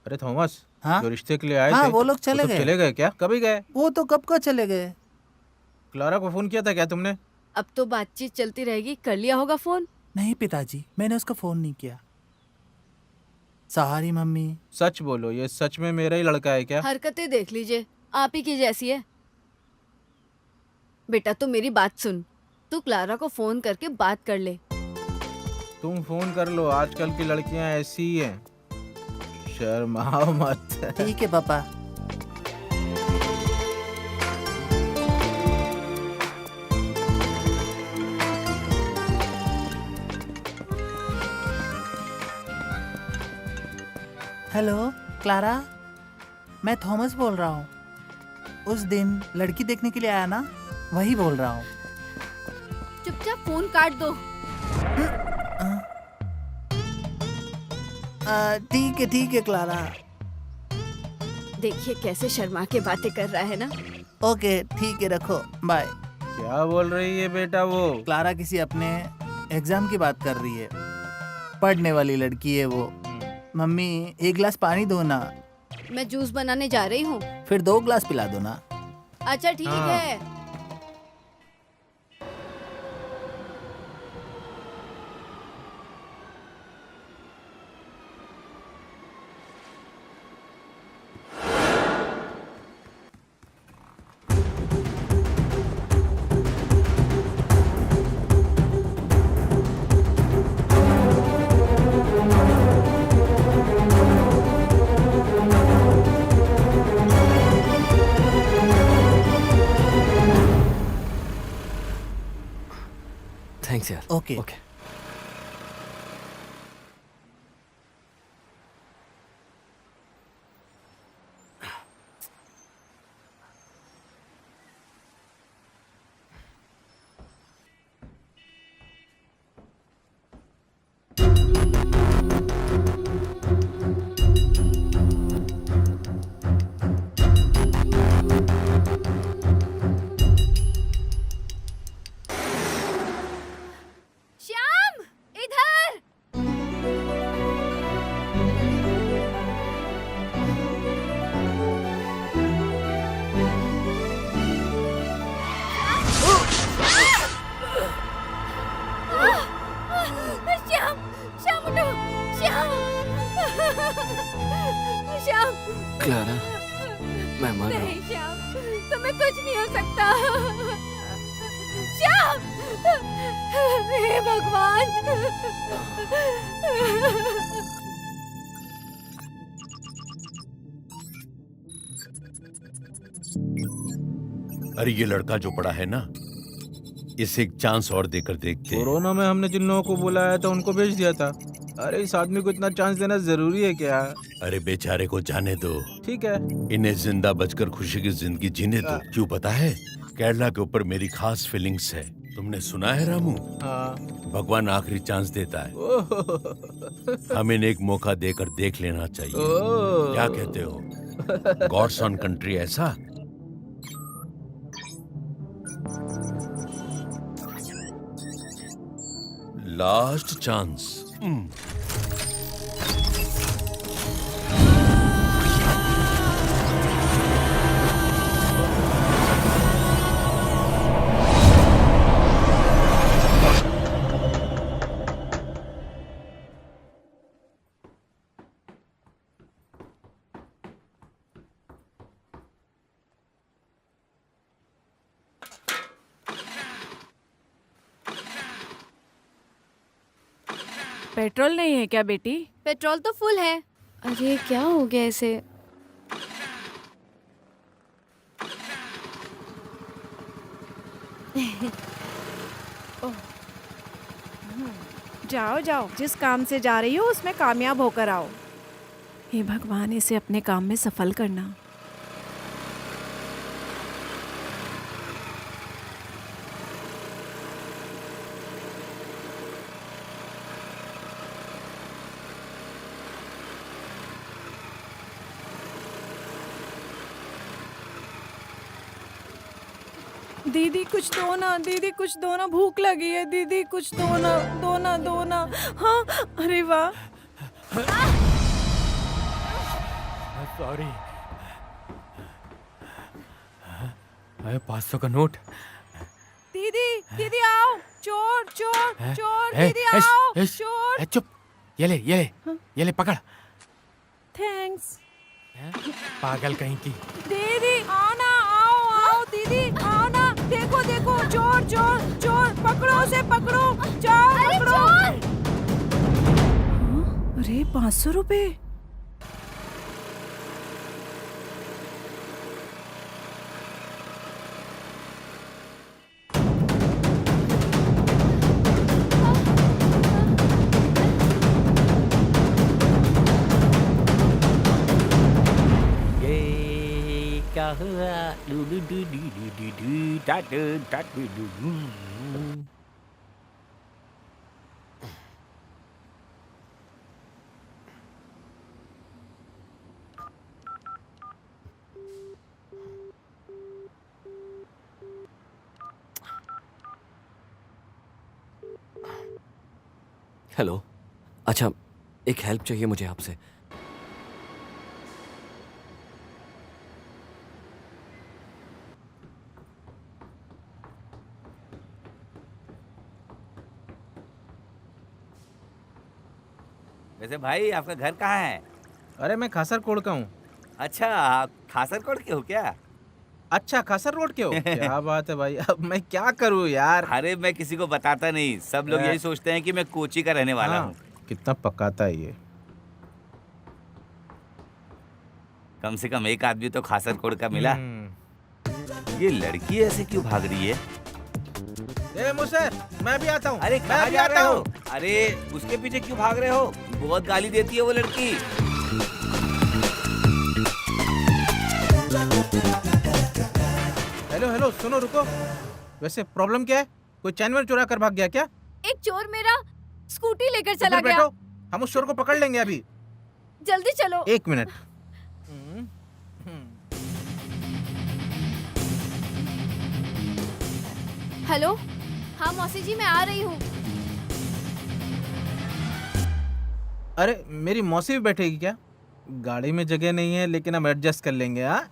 Speaker 4: अरे थॉमस,
Speaker 7: हाँ?
Speaker 4: जो रिश्ते के लिए आए
Speaker 7: हाँ,
Speaker 4: थे
Speaker 7: वो लोग चले
Speaker 4: सब
Speaker 7: गए।
Speaker 4: चले गए क्या? कभी गए?
Speaker 7: वो तो कब का चले गए।
Speaker 4: क्लारा को फोन किया था क्या तुमने?
Speaker 3: अब तो बातचीत चलती रहेगी। कर लिया होगा फोन।
Speaker 7: नहीं पिताजी, मैंने उसका फोन नहीं किया। Sorry mummy.
Speaker 4: सच बोलो, ये सच में मेरा ही लड़का है क्या?
Speaker 3: हरकतें देख लीजिए, आप ही की जैसी है। बेटा, तू मेरी बात सुन। तू क्लारा को फोन करके बात कर ले।
Speaker 4: तुम फोन कर लो, आजकल की लड़कियां ऐसी ही हैं। शर्माओ मत।
Speaker 7: ठीक है पापा। हेलो क्लारा, मैं थॉमस बोल रहा हूँ। उस दिन लड़की देखने के लिए आया ना, वही बोल रहा हूँ।
Speaker 3: चुपचाप फोन काट दो।
Speaker 7: ठीक है क्लारा।
Speaker 3: देखिए कैसे शर्मा के बातें कर रहा है ना।
Speaker 7: ओके ठीक है, रखो, बाय।
Speaker 4: क्या बोल रही है बेटा वो?
Speaker 7: क्लारा किसी अपने एग्जाम की बात कर रही है। पढ़ने वाली लड़की है वो। मम्मी 1 गिलास पानी दो ना।
Speaker 3: मैं जूस बनाने जा रही हूँ।
Speaker 7: फिर 2 गिलास पिला दो ना।
Speaker 3: अच्छा ठीक
Speaker 4: हाँ।
Speaker 3: है।
Speaker 2: थैंक्स यार।
Speaker 7: ओके।
Speaker 2: ओके।
Speaker 5: श्याम
Speaker 2: क्लारा, मैं मर रहा
Speaker 5: नहीं श्याम, तुम्हें कुछ नहीं हो सकता। श्याम, हे भगवान।
Speaker 8: अरे ये लड़का जो पड़ा है ना, इसे एक चांस और देकर देखते हैं।
Speaker 4: कोरोना में हमने जिन लोगों को बुलाया था उनको भेज दिया था। अरे इस आदमी को इतना चांस देना जरूरी है क्या?
Speaker 8: अरे बेचारे को जाने दो,
Speaker 4: ठीक है।
Speaker 8: इन्हें जिंदा बचकर खुशी की जिंदगी जीने दो। क्यों पता है, केरला के ऊपर मेरी खास फीलिंग्स है। तुमने सुना है रामू,
Speaker 4: हाँ।
Speaker 8: भगवान आखिरी चांस देता है।
Speaker 4: ओह।
Speaker 8: हमें एक मौका देकर देख लेना चाहिए।
Speaker 4: ओह।
Speaker 8: क्या कहते हो? गॉड्स ऑन कंट्री ऐसा? Last chance.
Speaker 9: पेट्रोल नहीं है क्या बेटी?
Speaker 3: पेट्रोल तो फुल है। अरे क्या हो गया इसे?
Speaker 9: जाओ जाओ, जिस काम से जा रही हो उसमें कामयाब होकर आओ। हे भगवान, इसे अपने काम में सफल करना। दीदी कुछ दो ना, दीदी कुछ दो ना, भूख लगी है। दीदी कुछ दो ना, दो ना, दो ना। हाँ, अरे वाह।
Speaker 6: सॉरी। 500 का नोट।
Speaker 9: दीदी, दीदी आओ। चोर, चोर, चोर,
Speaker 6: ए,
Speaker 9: दीदी
Speaker 6: एश,
Speaker 9: आओ।
Speaker 6: एश,
Speaker 9: चोर।
Speaker 6: ए, चुप। ये ले, ये ले, ये ले पकड़।
Speaker 9: थैंक्स।
Speaker 6: पागल कहीं की।
Speaker 9: दीदी आओ ना, आओ आओ दीदी आओ ना। देखो देखो, चोर चोर चोर, पकड़ो उसे, पकड़ो। चोर पकड़ो। अरे 500 रुपए।
Speaker 11: क्या हुआ? Do do do do do do do डा डू डा डू डू डू।
Speaker 2: हेलो। अच्छा, एक हेल्प चाहिए मुझे आपसे।
Speaker 1: वैसे भाई आपका घर कहाँ है?
Speaker 4: अरे मैं खासरकोट का हूँ।
Speaker 1: अच्छा, आप खासरकोट के हो क्या?
Speaker 4: अच्छा, खासर रोड के हो? क्या बात है भाई, अब मैं क्या करूँ यार।
Speaker 1: अरे मैं किसी को बताता नहीं, सब लोग यही सोचते हैं कि मैं कोची का रहने वाला हूँ।
Speaker 4: कितना पकाता है ये।
Speaker 1: कम से कम एक आदमी तो खासरकोट का मिला। ये लड़की ऐसे क्यों भाग रही है?
Speaker 4: ए मुझसे, मैं भी आता हूँ।
Speaker 1: अरे कहाँ जा रहे हो? अरे उसके पीछे क्यों भाग रहे हो? बहुत गाली देती है वो लड़की।
Speaker 4: हेलो हेलो, सुनो रुको। वैसे प्रॉब्लम क्या है? कोई चैन वैन चुरा कर भाग गया क्या?
Speaker 3: एक चोर मेरा स्कूटी लेकर चला
Speaker 4: फिर
Speaker 3: गया।
Speaker 4: बैठो, हम उस चोर को पकड़ लेंगे अभी।
Speaker 3: जल्दी चलो।
Speaker 4: 1 मिनट।
Speaker 3: हेलो, हाँ मौसी जी, मैं आ रही हूँ।
Speaker 4: अरे मेरी मौसी भी बैठेगी क्या? गाड़ी में जगह नहीं है, लेकिन हम एडजस्ट कर लेंगे। हाँ,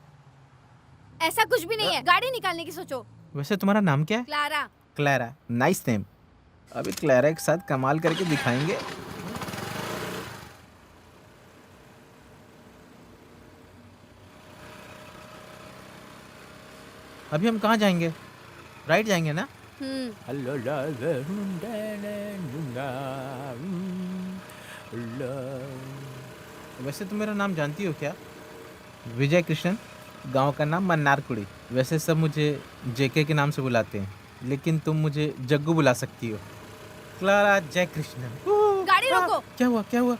Speaker 3: ऐसा कुछ भी नहीं है, गाड़ी निकालने की सोचो।
Speaker 4: वैसे तुम्हारा नाम क्या है?
Speaker 3: क्लारा।
Speaker 4: Clara, nice name. अभी क्लारा के साथ कमाल करके दिखाएंगे। अभी हम कहाँ जाएंगे? राइट जाएंगे ना? वैसे तुम मेरा नाम जानती हो क्या? विजय कृष्णन, गांव का नाम मन्नारकुड़ी। वैसे सब मुझे जेके के नाम से बुलाते हैं, लेकिन तुम मुझे जग्गू बुला सकती हो। क्लारा जय कृष्णन।
Speaker 5: गाड़ी रोको।
Speaker 4: क्या हुआ, क्या हुआ?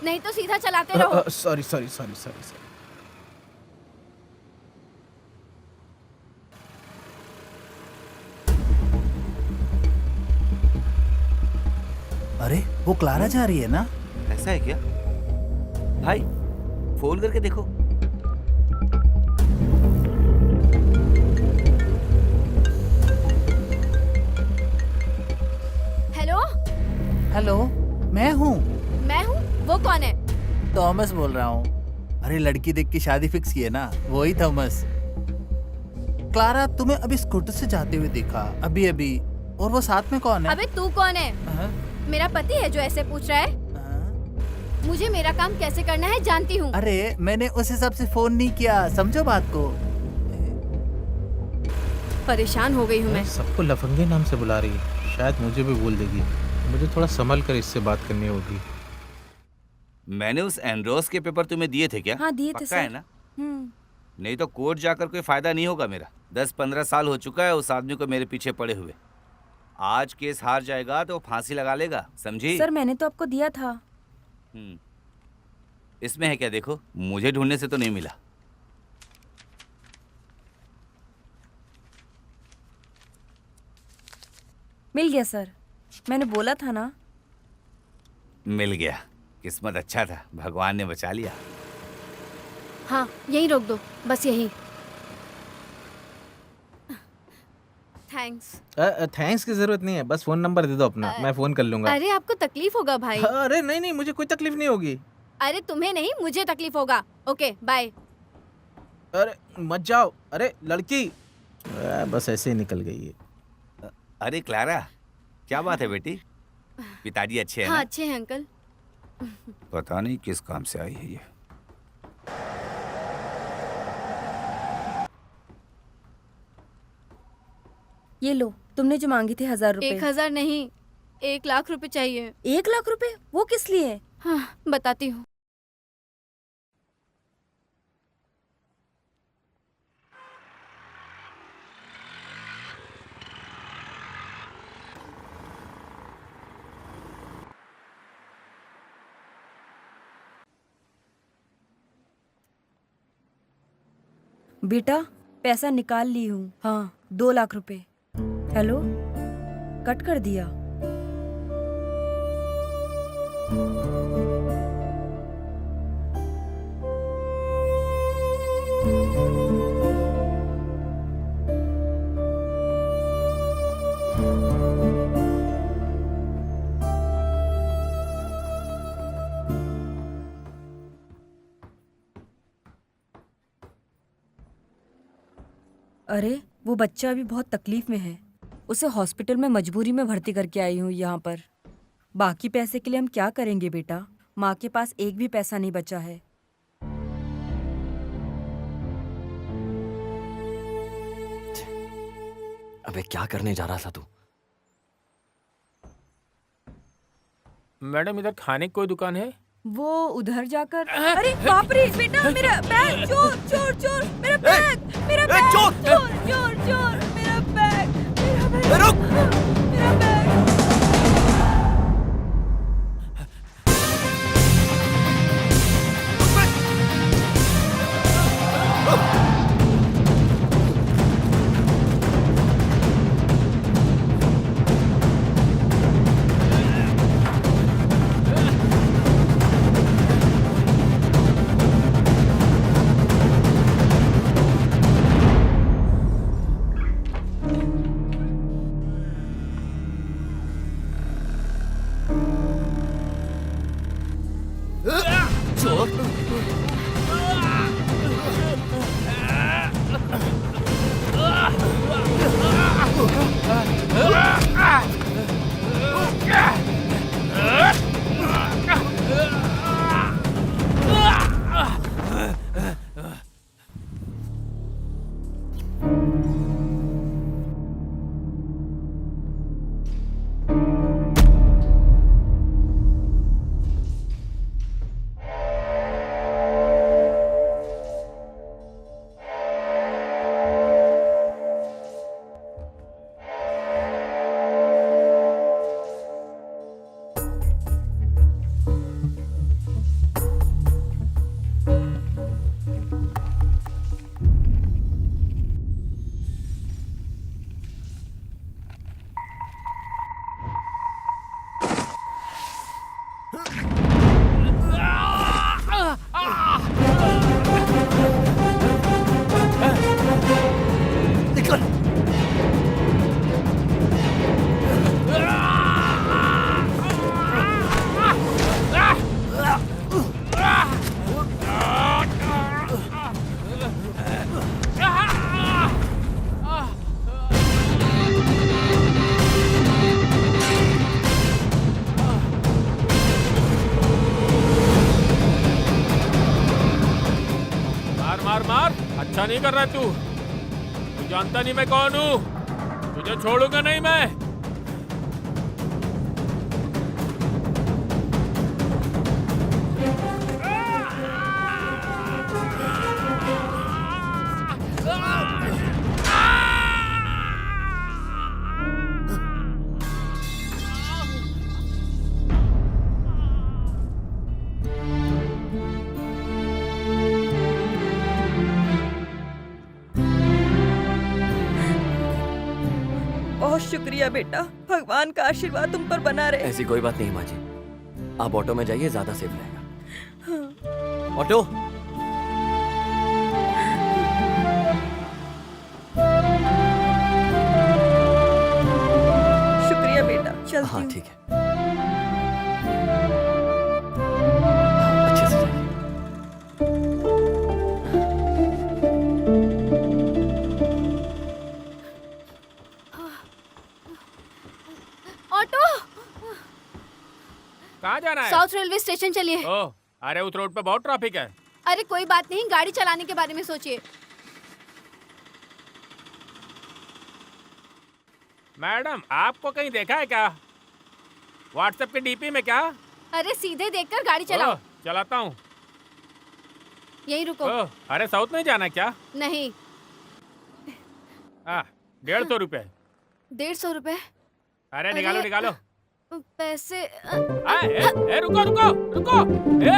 Speaker 5: नहीं तो सीधा चलाते रहो।
Speaker 4: Sorry sorry sorry sorry sorry.
Speaker 7: अरे वो क्लारा जा रही है ना?
Speaker 1: ऐसा है क्या? भाई फोन करके देखो।
Speaker 5: हेलो,
Speaker 7: हेलो, मैं हूँ।
Speaker 5: मैं हूँ। वो कौन है?
Speaker 7: थॉमस बोल रहा हूँ। अरे लड़की देख के शादी फिक्स की है ना, वही थॉमस। क्लारा तुम्हें अभी स्कूटर से जाते हुए देखा, अभी अभी। और वो साथ में कौन है?
Speaker 5: अबे तू कौन है?
Speaker 7: हाँ?
Speaker 5: मेरा पति है जो ऐसे पूछ रहा है।
Speaker 7: हाँ?
Speaker 5: मुझे मेरा काम कैसे करना है जानती हूँ।
Speaker 7: अरे मैंने उस हिसाब से फोन नहीं किया, समझो बात को।
Speaker 3: परेशान हो गई हूँ मैं।
Speaker 4: सबको लफंगे नाम से बुला रही है, शायद मुझे भी बोल देगी। मुझे थोड़ा संभल कर इससे बात करनी होगी।
Speaker 1: मैंने उस एंड्रोस के पेपर तुम्हें दिए थे क्या?
Speaker 10: हाँ दिए थे
Speaker 1: पक्का
Speaker 10: सर।
Speaker 1: है ना? नहीं तो कोर्ट जाकर कोई फायदा नहीं होगा मेरा। 10-15 साल हो चुका है उस आदमी को मेरे पीछे पड़े हुए। आज केस हार जाएगा तो फांसी लगा लेगा, समझी?
Speaker 10: सर मैंने तो आपको दिया था।
Speaker 1: इसमें है क्या देखो, मुझे ढूंढने से तो नहीं मिला।
Speaker 10: मिल गया सर, मैंने बोला था ना।
Speaker 1: मिल गया, किस्मत अच्छा था, भगवान ने बचा लिया।
Speaker 3: हाँ यहीं रोक दो, बस यहीं। थैंक्स।
Speaker 4: थैंक्स की जरूरत नहीं है, बस फोन नंबर दे दो अपना, मैं फोन कर लूंगा।
Speaker 3: अरे आपको तकलीफ होगा भाई।
Speaker 4: अरे नहीं नहीं, मुझे कोई तकलीफ नहीं होगी।
Speaker 3: अरे तुम्हें नहीं, मुझे तकलीफ होगा। Okay bye.
Speaker 4: अरे मत जाओ। अरे लड़की बस ऐसे ही निकल गई है।
Speaker 1: अरे क्लारा, क्या बात है बेटी? पिताजी अच्छे हैं
Speaker 3: हाँ
Speaker 1: ना?
Speaker 3: अच्छे हैं अंकल।
Speaker 1: पता नहीं किस काम से आई है ये।
Speaker 10: ये लो, तुमने जो मांगी थी 1000 रुपए।
Speaker 3: 1000 नहीं, 1 लाख रुपए चाहिए।
Speaker 10: 1 लाख रुपए? वो किस लिए?
Speaker 3: हाँ बताती हूँ।
Speaker 10: बेटा पैसा निकाल ली हूँ। हाँ 2 लाख रुपए। हेलो, कट कर दिया। अरे वो बच्चा अभी बहुत तकलीफ में है, उसे हॉस्पिटल में मजबूरी में भर्ती करके आई हूँ यहाँ पर। बाकी पैसे के लिए हम क्या करेंगे बेटा? माँ के पास एक भी पैसा नहीं बचा है।
Speaker 2: अबे क्या करने जा रहा था तू?
Speaker 6: मैडम इधर खाने की कोई दुकान है?
Speaker 10: वो उधर जाकर। अरे बाप रे बेटा, मेरा बैग! चोर चोर चोर! मेरा बैग! मेरा बैग! चोर चोर चोर! मेरा बैग! मेरा बैग! मेरा बैग!
Speaker 6: ऐसा नहीं कर रहा तू जानता नहीं मैं कौन हूँ, तुझे छोड़ूंगा नहीं मैं।
Speaker 10: बहुत शुक्रिया बेटा, भगवान का आशीर्वाद तुम पर बना रहे।
Speaker 2: ऐसी कोई बात नहीं माँ जी, आप ऑटो में जाइए, ज्यादा सेफ रहेगा। ऑटो।
Speaker 10: शुक्रिया बेटा, चलती
Speaker 2: हाँ
Speaker 10: हूँ।
Speaker 2: ठीक है। हाँ, अच्छे से जाइए।
Speaker 3: ऑटो,
Speaker 6: कहाँ जाना है?
Speaker 3: साउथ रेलवे स्टेशन चलिए।
Speaker 6: ओह, अरे उस रोड पे बहुत ट्रैफिक है।
Speaker 3: अरे कोई बात नहीं, गाड़ी चलाने के बारे में सोचिए।
Speaker 6: मैडम, आपको कहीं देखा है क्या? व्हाट्सएप के डीपी में क्या?
Speaker 3: अरे सीधे देखकर गाड़ी चलाओ।
Speaker 6: ओह, चलाता हूँ।
Speaker 3: यहीं रुको।
Speaker 6: ओह, अरे साउथ नहीं जाना क्या?
Speaker 3: नहीं।
Speaker 6: 150 रुपए।
Speaker 3: 150 रुपए?
Speaker 6: अरे निकालो निकालो।
Speaker 3: पैसे
Speaker 6: रुको रुको रुको। ए।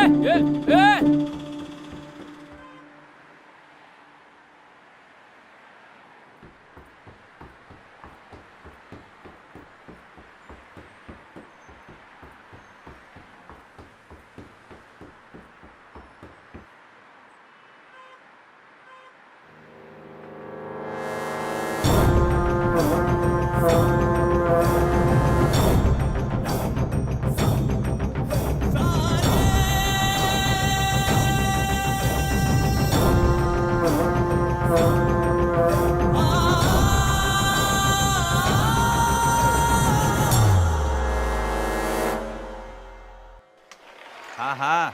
Speaker 1: हाँ हाँ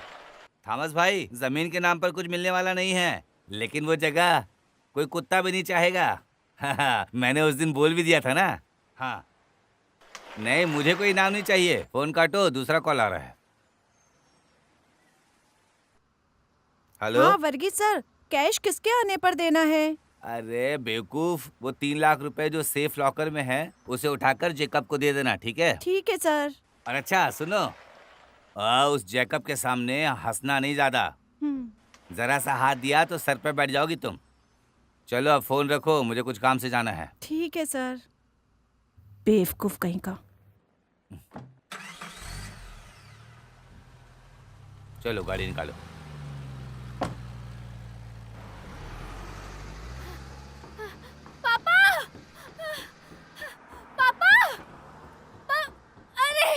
Speaker 1: थॉमस भाई, जमीन के नाम पर कुछ मिलने वाला नहीं है, लेकिन वो जगह कोई कुत्ता भी नहीं चाहेगा। हाँ, मैंने उस दिन बोल भी दिया था ना। हाँ नहीं, मुझे कोई इनाम नहीं चाहिए। फोन काटो, दूसरा कॉल आ रहा है। हेलो।
Speaker 9: हाँ वर्गीस सर, कैश किसके आने पर देना है?
Speaker 1: अरे बेवकूफ, वो 3 लाख रुपए जो सेफ लॉकर में है उसे उठाकर जेकब को दे देना, ठीक है?
Speaker 9: ठीक है सर।
Speaker 1: और अच्छा सुनो, उस जेकब के सामने हंसना नहीं ज्यादा। जरा सा हाथ दिया तो सर पे बैठ जाओगी तुम। चलो अब फोन रखो, मुझे कुछ काम से जाना है।
Speaker 9: ठीक है सर। बेवकूफ कहीं का।
Speaker 1: चलो गाड़ी निकालो।
Speaker 3: पापा, पापा, अरे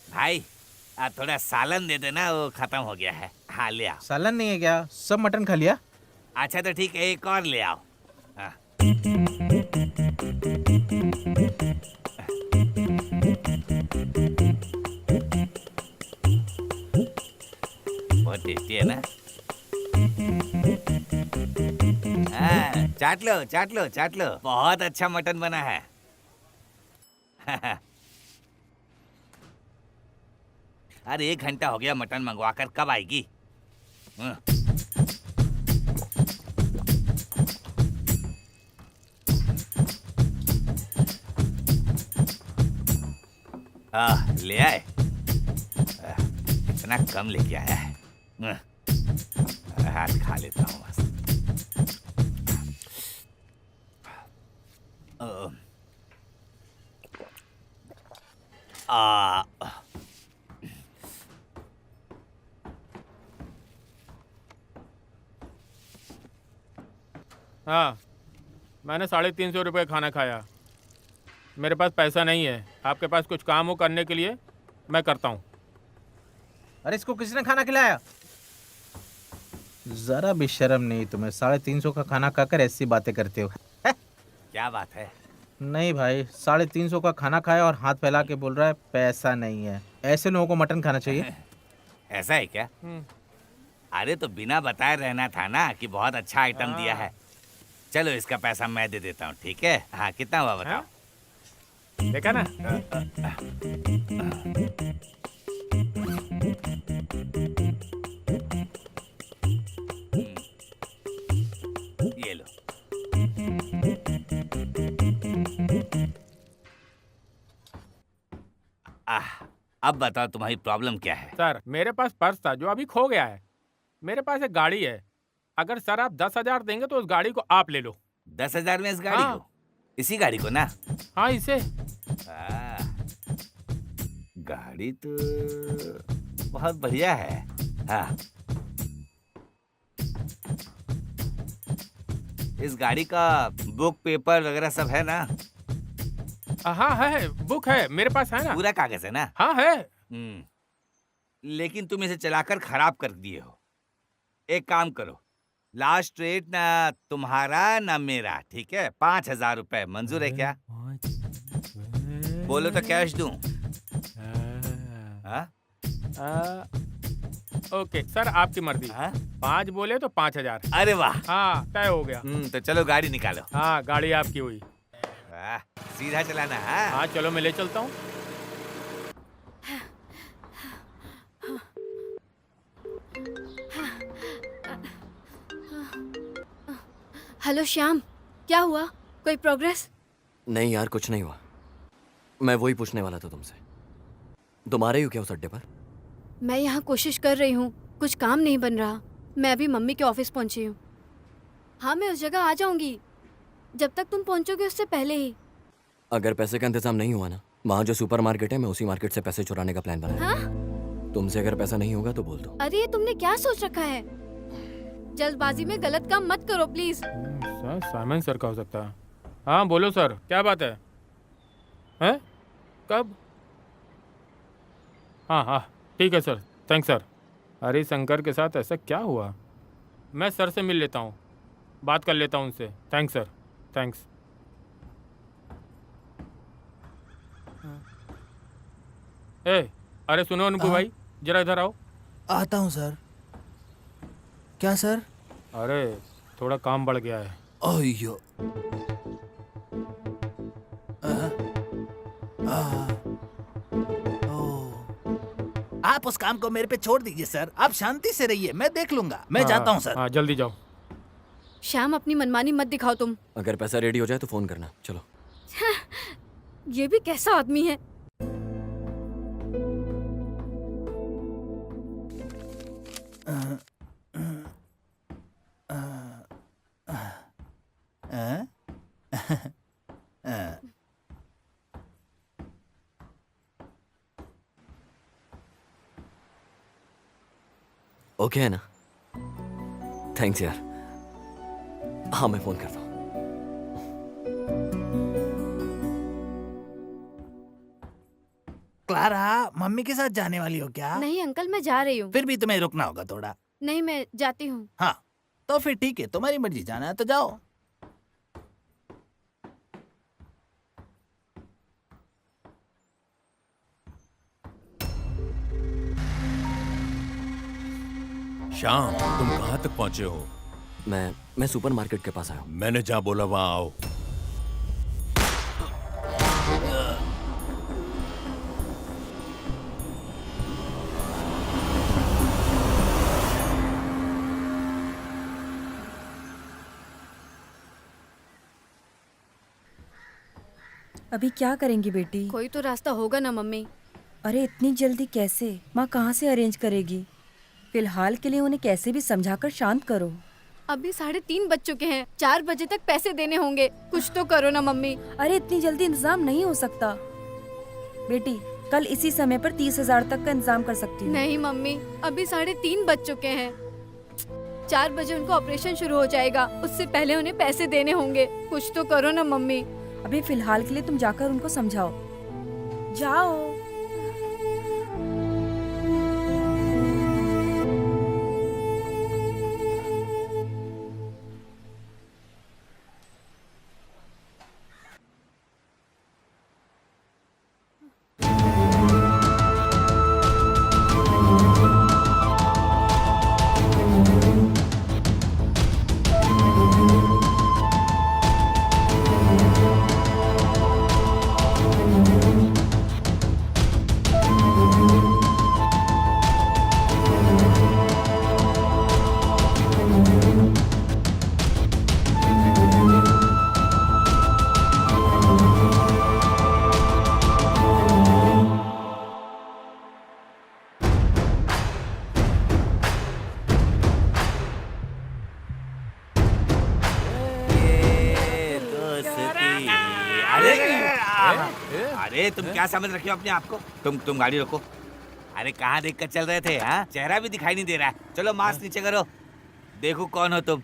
Speaker 1: भाई थोड़ा सालन दे देना, वो खत्म हो गया है। हाँ ले आओ।
Speaker 4: सालन नहीं है क्या? सब मटन खा लिया?
Speaker 1: अच्छा तो ठीक है, एक और ले आओ। हाँ। बहुत टेस्टी है ना? चाट लो चाट लो चाट लो, बहुत अच्छा मटन बना है। अरे 1 घंटा हो गया मटन मंगवा कर, कब आएगी? हाँ। ले आए। इतना कम लेके आया है। हाथ खा लेता हूँ बस।
Speaker 6: हाँ, मैंने 350 रुपये खाना खाया। मेरे पास पैसा नहीं है। आपके पास कुछ काम हो करने के लिए, मैं करता हूँ।
Speaker 4: अरे इसको किसने खाना खिलाया? जरा भी शर्म नहीं तुम्हें? 350 का खाना खाकर ऐसी बातें करते हो?
Speaker 1: क्या बात है?
Speaker 4: नहीं भाई, 350 का खाना खाया और हाथ फैला के बोल रहा है पैसा नहीं है। ऐसे लोगों को मटन खाना चाहिए।
Speaker 1: ऐसा है क्या? अरे तो बिना बताए रहना था ना कि बहुत अच्छा आइटम दिया है। चलो इसका पैसा मैं दे देता हूँ, ठीक है? हाँ, कितना हुआ बताओ?
Speaker 6: देखा ना?
Speaker 1: ये लो। अब बताओ तुम्हारी प्रॉब्लम क्या है?
Speaker 6: सर, मेरे पास पर्स था जो अभी खो गया है। मेरे पास एक गाड़ी है। अगर सर आप 10,000 देंगे तो उस गाड़ी को आप ले लो।
Speaker 1: 10,000 में इस गाड़ी
Speaker 6: हाँ।
Speaker 1: को? इसी गाड़ी को ना?
Speaker 6: हाँ, इसे।
Speaker 1: गाड़ी तो बहुत बढ़िया है। हाँ, इस गाड़ी का बुक पेपर वगैरह सब है ना?
Speaker 6: हाँ है, बुक है, मेरे पास है ना।
Speaker 1: पूरा कागज है ना?
Speaker 6: हाँ है।
Speaker 1: लेकिन तुम इसे चलाकर खराब कर दिए हो। एक काम करो, लास्ट रेट ना तुम्हारा ना मेरा, ठीक है? 5,000 रुपए मंजूर है क्या? बोलो तो कैश दूं? हाँ?
Speaker 6: ओके सर, आपकी मर्जी।
Speaker 1: हाँ?
Speaker 6: 5 बोले तो 5,000।
Speaker 1: अरे वाह!
Speaker 6: हाँ, तय हो गया।
Speaker 1: तो चलो गाड़ी निकालो।
Speaker 6: हाँ, गाड़ी आपकी हुई।
Speaker 1: वाह, सीधा चलाना है।
Speaker 6: हाँ, चलो मैं ले चलता हूँ।
Speaker 3: हेलो श्याम, क्या हुआ? कोई प्रोग्रेस?
Speaker 2: नहीं यार, कुछ नहीं हुआ। मैं वही पूछने वाला था तुमसे। तुम आ रही हो क्या उस अड्डे पर?
Speaker 3: मैं यहाँ कोशिश कर रही हूँ, कुछ काम नहीं बन रहा। मैं अभी मम्मी के ऑफिस पहुँची हूँ। हाँ, मैं उस जगह आ जाऊँगी जब तक तुम पहुँचोगे उससे पहले ही।
Speaker 2: अगर पैसे का इंतजाम नहीं हुआ ना, वहाँ जो सुपर मार्केट है, मैं उसी मार्केट से पैसे चुराने का प्लान बनाया।
Speaker 3: हाँ?
Speaker 2: तुमसे अगर पैसा नहीं होगा तो बोल दो।
Speaker 3: अरे तुमने क्या सोच रखा है? जल्दबाजी में गलत काम मत करो प्लीज।
Speaker 6: सर, साइमन सर का हो सकता है। हाँ बोलो सर, क्या बात है? हैं? कब? हाँ हाँ, ठीक है सर, थैंक्स सर। हरी शंकर के साथ ऐसा क्या हुआ? मैं सर से मिल लेता हूँ, बात कर लेता हूँ उनसे। Thanks sir, thanks. अरे सुनो अनकू भाई, जरा इधर आओ।
Speaker 7: आता हूँ सर। क्या सर?
Speaker 6: अरे थोड़ा काम बढ़ गया है।
Speaker 7: अयो। आप उस काम को मेरे पे छोड़ दीजिए सर। आप शांति से रहिए, मैं देख लूंगा। मैं जाता हूँ सर।
Speaker 6: हाँ, जल्दी जाओ।
Speaker 3: श्याम, अपनी मनमानी मत दिखाओ तुम।
Speaker 2: अगर पैसा रेडी हो जाए तो फोन करना। चलो।
Speaker 3: ये भी कैसा आदमी है?
Speaker 2: ओके है ना? थैंक्स यार। हाँ, मैं फोन करता हूँ।
Speaker 7: क्लारा, मम्मी के साथ जाने वाली हो क्या?
Speaker 3: नहीं अंकल, मैं जा रही हूँ।
Speaker 7: फिर भी तुम्हें रुकना होगा थोड़ा।
Speaker 3: नहीं, मैं जाती हूँ।
Speaker 7: हाँ, तो फिर ठीक है, तुम्हारी मर्जी, जाना है तो जाओ।
Speaker 8: श्याम, तुम कहाँ तक पहुँचे हो?
Speaker 2: मैं सुपरमार्केट के पास आया हूँ।
Speaker 8: मैंने जहाँ बोला वहाँ आओ।
Speaker 10: अभी क्या करेंगी बेटी?
Speaker 3: कोई तो रास्ता होगा ना मम्मी।
Speaker 10: अरे इतनी जल्दी कैसे? माँ कहाँ से अरेंज करेगी? फिलहाल के लिए उन्हें कैसे भी समझाकर शांत करो।
Speaker 3: अभी 3:30 बज चुके हैं, 4 बजे तक पैसे देने होंगे। कुछ तो करो ना मम्मी।
Speaker 10: अरे इतनी जल्दी इंतजाम नहीं हो सकता बेटी। कल इसी समय पर 30,000 तक का इंतजाम कर सकती हूँ।
Speaker 3: नहीं मम्मी, अभी 3:30 बज चुके हैं। 4 बजे उनका ऑपरेशन शुरू हो जाएगा, उससे पहले उन्हें पैसे देने होंगे। कुछ तो करो ना मम्मी।
Speaker 10: अभी फिलहाल के लिए तुम जाकर उनको समझाओ। जाओ।
Speaker 1: अरे तुम क्या समझ रखे हो अपने आप को? तुम गाड़ी रोको। अरे कहाँ देख कर चल रहे थे? हाँ, चेहरा भी दिखाई नहीं दे रहा है। चलो मास्क नीचे करो, देखो कौन हो तुम।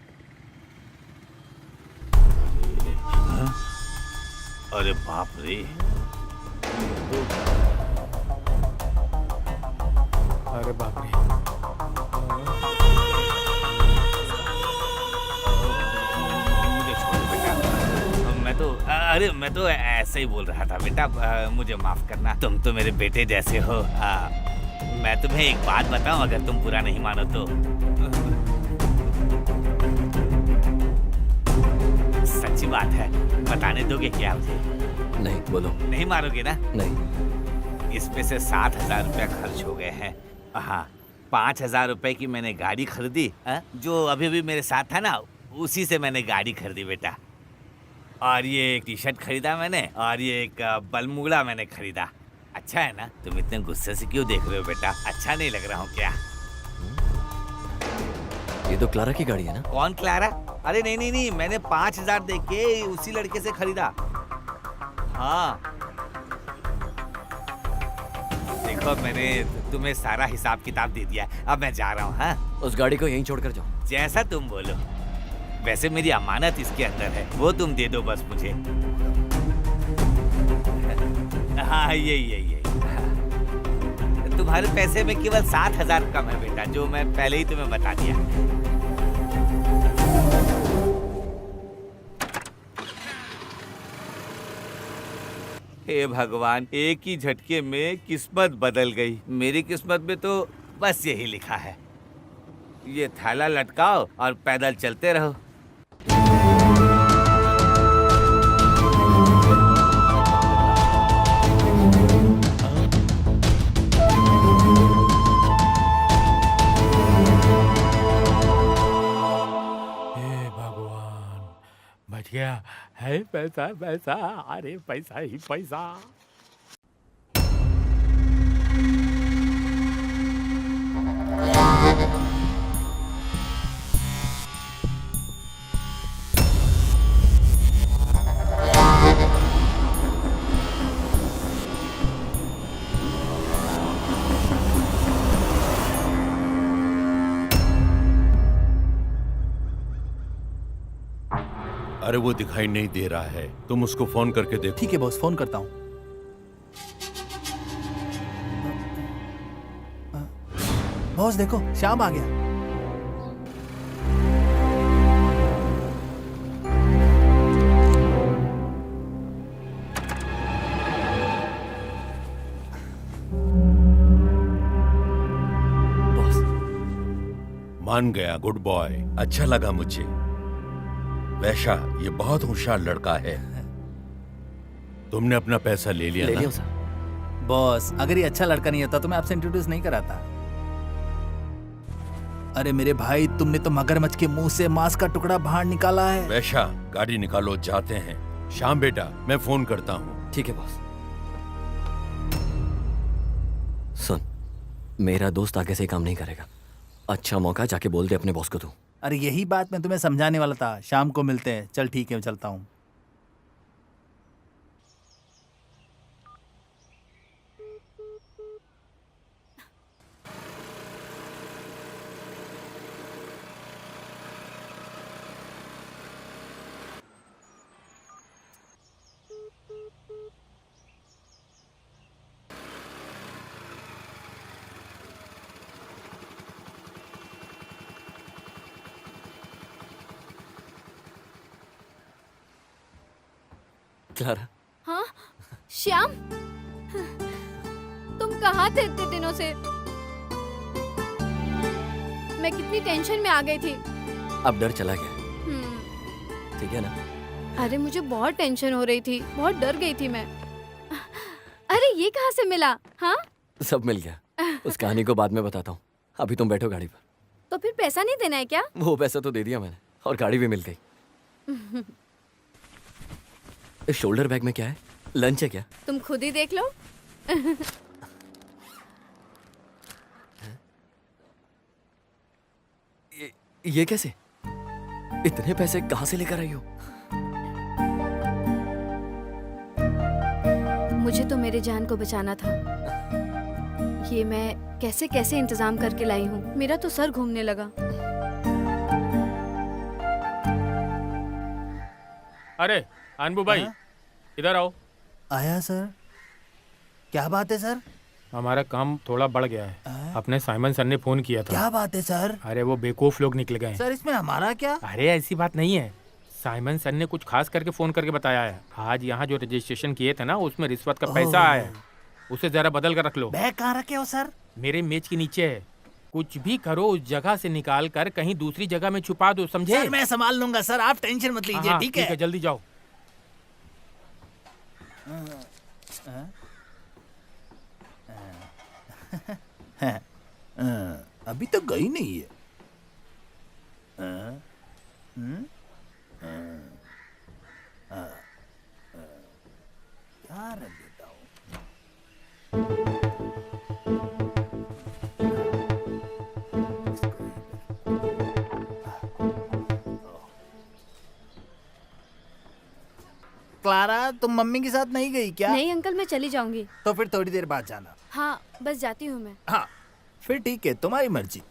Speaker 1: हाँ? अरे बाप रे।
Speaker 6: अरे बाप रे।
Speaker 1: मैं तो ऐसे ही बोल रहा था बेटा, मुझे माफ करना। तुम तो मेरे बेटे जैसे हो। मैं तुम्हें एक बात बताऊं, अगर तुम बुरा नहीं मानो तो। सच्ची बात है, बताने दोगे क्या मुझे?
Speaker 2: नहीं, बोलो।
Speaker 1: नहीं मारोगे ना?
Speaker 2: नहीं।
Speaker 1: इसमें से 7,000 रुपया खर्च हो गए हैं। हाँ, 5,000 रुपए की मैंने गाड़ी खरीदी, जो अभी अभी मेरे साथ था ना, उसी से मैंने गाड़ी खरीदी बेटा। और ये एक टी शर्ट खरीदा मैंने, और ये एक बलमुगड़ा मैंने खरीदा। अच्छा है ना? तुम इतने गुस्से से क्यों देख रहे हो बेटा? अच्छा नहीं लग रहा हूँ क्या?
Speaker 2: ये तो क्लारा की गाड़ी है ना?
Speaker 1: कौन क्लारा? अरे नहीं नहीं नहीं, मैंने 5,000 दे के उसी लड़के से खरीदा। हाँ देखो, मैंने तुम्हें सारा हिसाब किताब दे दिया। अब मैं जा रहा हूँ। हाँ,
Speaker 2: उस गाड़ी को यहीं छोड़कर जाओ।
Speaker 1: जैसा तुम बोलो। वैसे मेरी अमानत इसके अंदर है, वो तुम दे दो बस मुझे। हाँ यही। तुम्हारे पैसे में केवल 7,000 कम है बेटा, जो मैं पहले ही तुम्हें बता दिया। हे भगवान, एक ही झटके में किस्मत बदल गई। मेरी किस्मत में तो बस यही लिखा है, ये थैला लटकाओ और पैदल चलते रहो।
Speaker 6: बच गया है पैसा पैसा। अरे पैसा ही पैसा।
Speaker 8: अरे वो दिखाई नहीं दे रहा है, तुम उसको फोन करके देखो।
Speaker 7: ठीक है बॉस, फोन करता हूँ। बॉस देखो, श्याम आ गया।
Speaker 2: बॉस,
Speaker 8: मान गया, गुड बॉय, अच्छा लगा मुझे। वैशा, ये बहुत होशियार लड़का है। तुमने अपना पैसा ले लिया ना?
Speaker 2: सर।
Speaker 7: बॉस, अगर ये अच्छा लड़का नहीं होता तो मैं आपसे इंट्रोड्यूस नहीं कराता। अरे मेरे भाई, तुमने तो मगरमच्छ के मुंह से मांस का टुकड़ा बाहर निकाला है।
Speaker 8: वैशा, गाड़ी निकालो, जाते हैं। श्याम बेटा, मैं फोन करता हूँ।
Speaker 2: ठीक है बॉस। सुन, मेरा दोस्त आगे से काम नहीं करेगा। अच्छा मौका, जाके बोल दे अपने बॉस को तू।
Speaker 7: अरे यही बात मैं तुम्हें समझाने वाला था। शाम को मिलते हैं। चल ठीक है, मैं चलता हूँ।
Speaker 2: क्लारा,
Speaker 3: हाँ श्याम, तुम कहाँ थे इतने दिनों से? मैं कितनी टेंशन में आ गई थी।
Speaker 2: अब डर चला गया,
Speaker 3: हम्म,
Speaker 2: ठीक है ना?
Speaker 3: अरे मुझे बहुत टेंशन हो रही थी, बहुत डर गई थी मैं। अरे ये कहाँ से मिला? हाँ,
Speaker 2: सब मिल गया। उस कहानी को बाद में बताता हूँ, अभी तुम बैठो गाड़ी पर।
Speaker 3: तो फिर पैसा नहीं देना है क्या?
Speaker 2: वो पैसा तो दे दिया मैंने, और गाड़ी भी मिल गई। इस शोल्डर बैग में क्या है? लंच है क्या?
Speaker 3: तुम खुद ही देख लो।
Speaker 2: ये कैसे? इतने पैसे कहाँ से लेकर आई हो?
Speaker 3: मुझे तो मेरे जान को बचाना था। ये मैं कैसे कैसे इंतजाम करके लाई हूँ। मेरा तो सर घूमने लगा।
Speaker 6: अरे अनबू भाई,
Speaker 7: हाँ?
Speaker 6: इधर आओ।
Speaker 7: आया सर। क्या बात है सर?
Speaker 6: हमारा काम थोड़ा बढ़ गया है।
Speaker 7: हाँ?
Speaker 6: अपने साइमन सर ने फोन किया था।
Speaker 7: क्या बात है सर?
Speaker 6: अरे वो बेवकूफ लोग निकल गए हैं।
Speaker 7: सर इसमें हमारा क्या?
Speaker 6: अरे ऐसी बात नहीं है। साइमन सर ने कुछ खास करके फोन करके बताया है। आज यहाँ जो रजिस्ट्रेशन किए थे ना, उसमें रिश्वत का पैसा आया है। उसे जरा बदल कर रख लो।
Speaker 7: बैग कहाँ रखे हो सर?
Speaker 6: मेरे मेज के नीचे है। कुछ भी करो, उस जगह से निकाल कर कहीं दूसरी जगह में छुपा दो, समझे?
Speaker 7: सर मैं संभाल लूंगा सर, आप टेंशन मत लीजिए।
Speaker 6: हाँ,
Speaker 7: ठीक है?
Speaker 6: जल्दी जाओ।
Speaker 7: अभी तक गई नहीं है। क्या रख देता हूँ? क्लारा, तुम मम्मी के साथ नहीं गई क्या?
Speaker 3: नहीं अंकल, मैं चली जाऊंगी।
Speaker 7: तो फिर थोड़ी देर बाद जाना।
Speaker 3: हाँ, बस जाती हूँ मैं।
Speaker 7: हाँ फिर ठीक है, तुम्हारी मर्जी।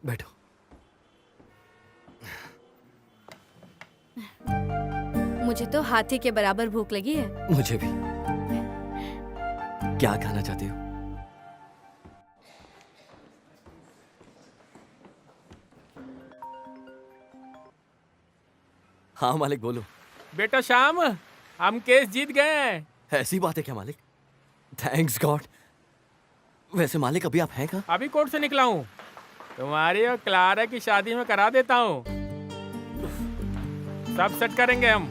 Speaker 2: बैठो।
Speaker 3: मुझे तो हाथी के बराबर भूख लगी है।
Speaker 2: मुझे भी। क्या खाना चाहती हो? हाँ मालिक, बोलो।
Speaker 6: बेटा श्याम, हम केस जीत गए हैं।
Speaker 2: ऐसी बात है क्या मालिक? Thanks God. वैसे मालिक अभी आप हैं कहाँ?
Speaker 6: अभी कोर्ट से निकला हूँ। तुम्हारी और क्लारा की शादी में करा देता हूँ। सब सेट करेंगे हम।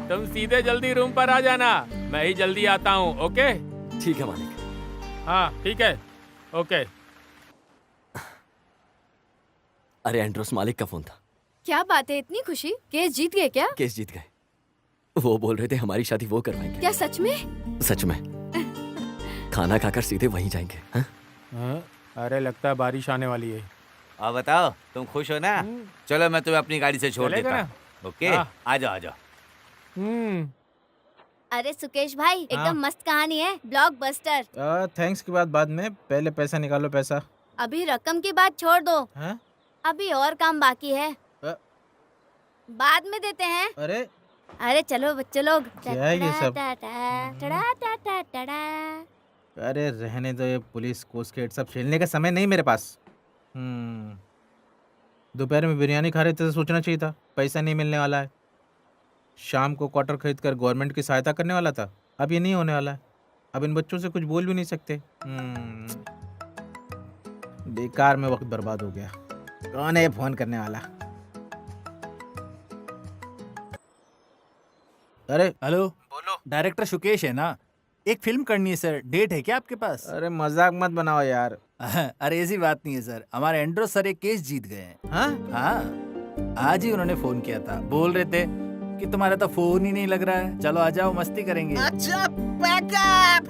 Speaker 6: तुम सीधे जल्दी रूम पर आ जाना, मैं ही जल्दी आता हूँ। ओके?
Speaker 2: ठीक है मालिक।
Speaker 6: हाँ ठीक है, ओके।
Speaker 2: अरे एंड्रोस मालिक का फोन था।
Speaker 3: क्या बात है, इतनी खुशी? केस जीत गए क्या?
Speaker 2: केस जीत गए। वो बोल रहे थे हमारी शादी वो करवाएंगे।
Speaker 3: क्या सच में?
Speaker 2: सच में। खाना खाकर सीधे वहीं जाएंगे। हाँ?
Speaker 6: हाँ? अरे लगता है बारिश आने वाली है।
Speaker 1: और बताओ, तुम खुश हो ना? चलो मैं तुम्हें अपनी गाड़ी से छोड़
Speaker 6: चलेगा
Speaker 1: देता
Speaker 6: ना?
Speaker 1: हूँ। ओके,
Speaker 6: हाँ।
Speaker 1: आ जाओ आ जाओ।
Speaker 5: अरे सुकेश भाई,
Speaker 4: हाँ।
Speaker 5: एकदम मस्त कहानी है, ब्लॉकबस्टर।
Speaker 4: थैंक्स की बात बाद में, पहले पैसा निकालो। पैसा?
Speaker 5: अभी रकम की बात छोड़ दो,
Speaker 4: हाँ?
Speaker 5: अभी और काम बाकी है, बाद में देते हैं।
Speaker 4: अरे
Speaker 5: अरे चलो बच्चे लोग।
Speaker 4: क्या है ये सब?
Speaker 5: टड़ा।
Speaker 4: अरे रहने दो, ये पुलिस कोस्ट गेट सब खेलने का समय नहीं मेरे पास। दोपहर में बिरयानी खा रहे थे तो सोचना चाहिए था, पैसा नहीं मिलने वाला है। शाम को क्वार्टर खरीद कर गवर्नमेंट की सहायता करने वाला था, अब ये नहीं होने वाला है। अब इन बच्चों से कुछ बोल भी नहीं सकते। बेकार में वक्त बर्बाद हो गया। कौन है ये फोन करने वाला? अरे
Speaker 7: हेलो,
Speaker 4: बोलो।
Speaker 7: डायरेक्टर शुकेश है ना? एक फिल्म करनी है सर, डेट है क्या आपके पास?
Speaker 4: अरे मजाक मत बनाओ यार।
Speaker 7: अरे ऐसी बात नहीं है सर, हमारे एंड्रो सर एक केस जीत गए हैं।
Speaker 4: हाँ?
Speaker 7: हाँ, आज ही उन्होंने फोन किया था, बोल रहे थे कि तुम्हारा तो फोन ही नहीं लग रहा है, चलो आ जाओ मस्ती करेंगे।
Speaker 4: अच्छा, बैकअप।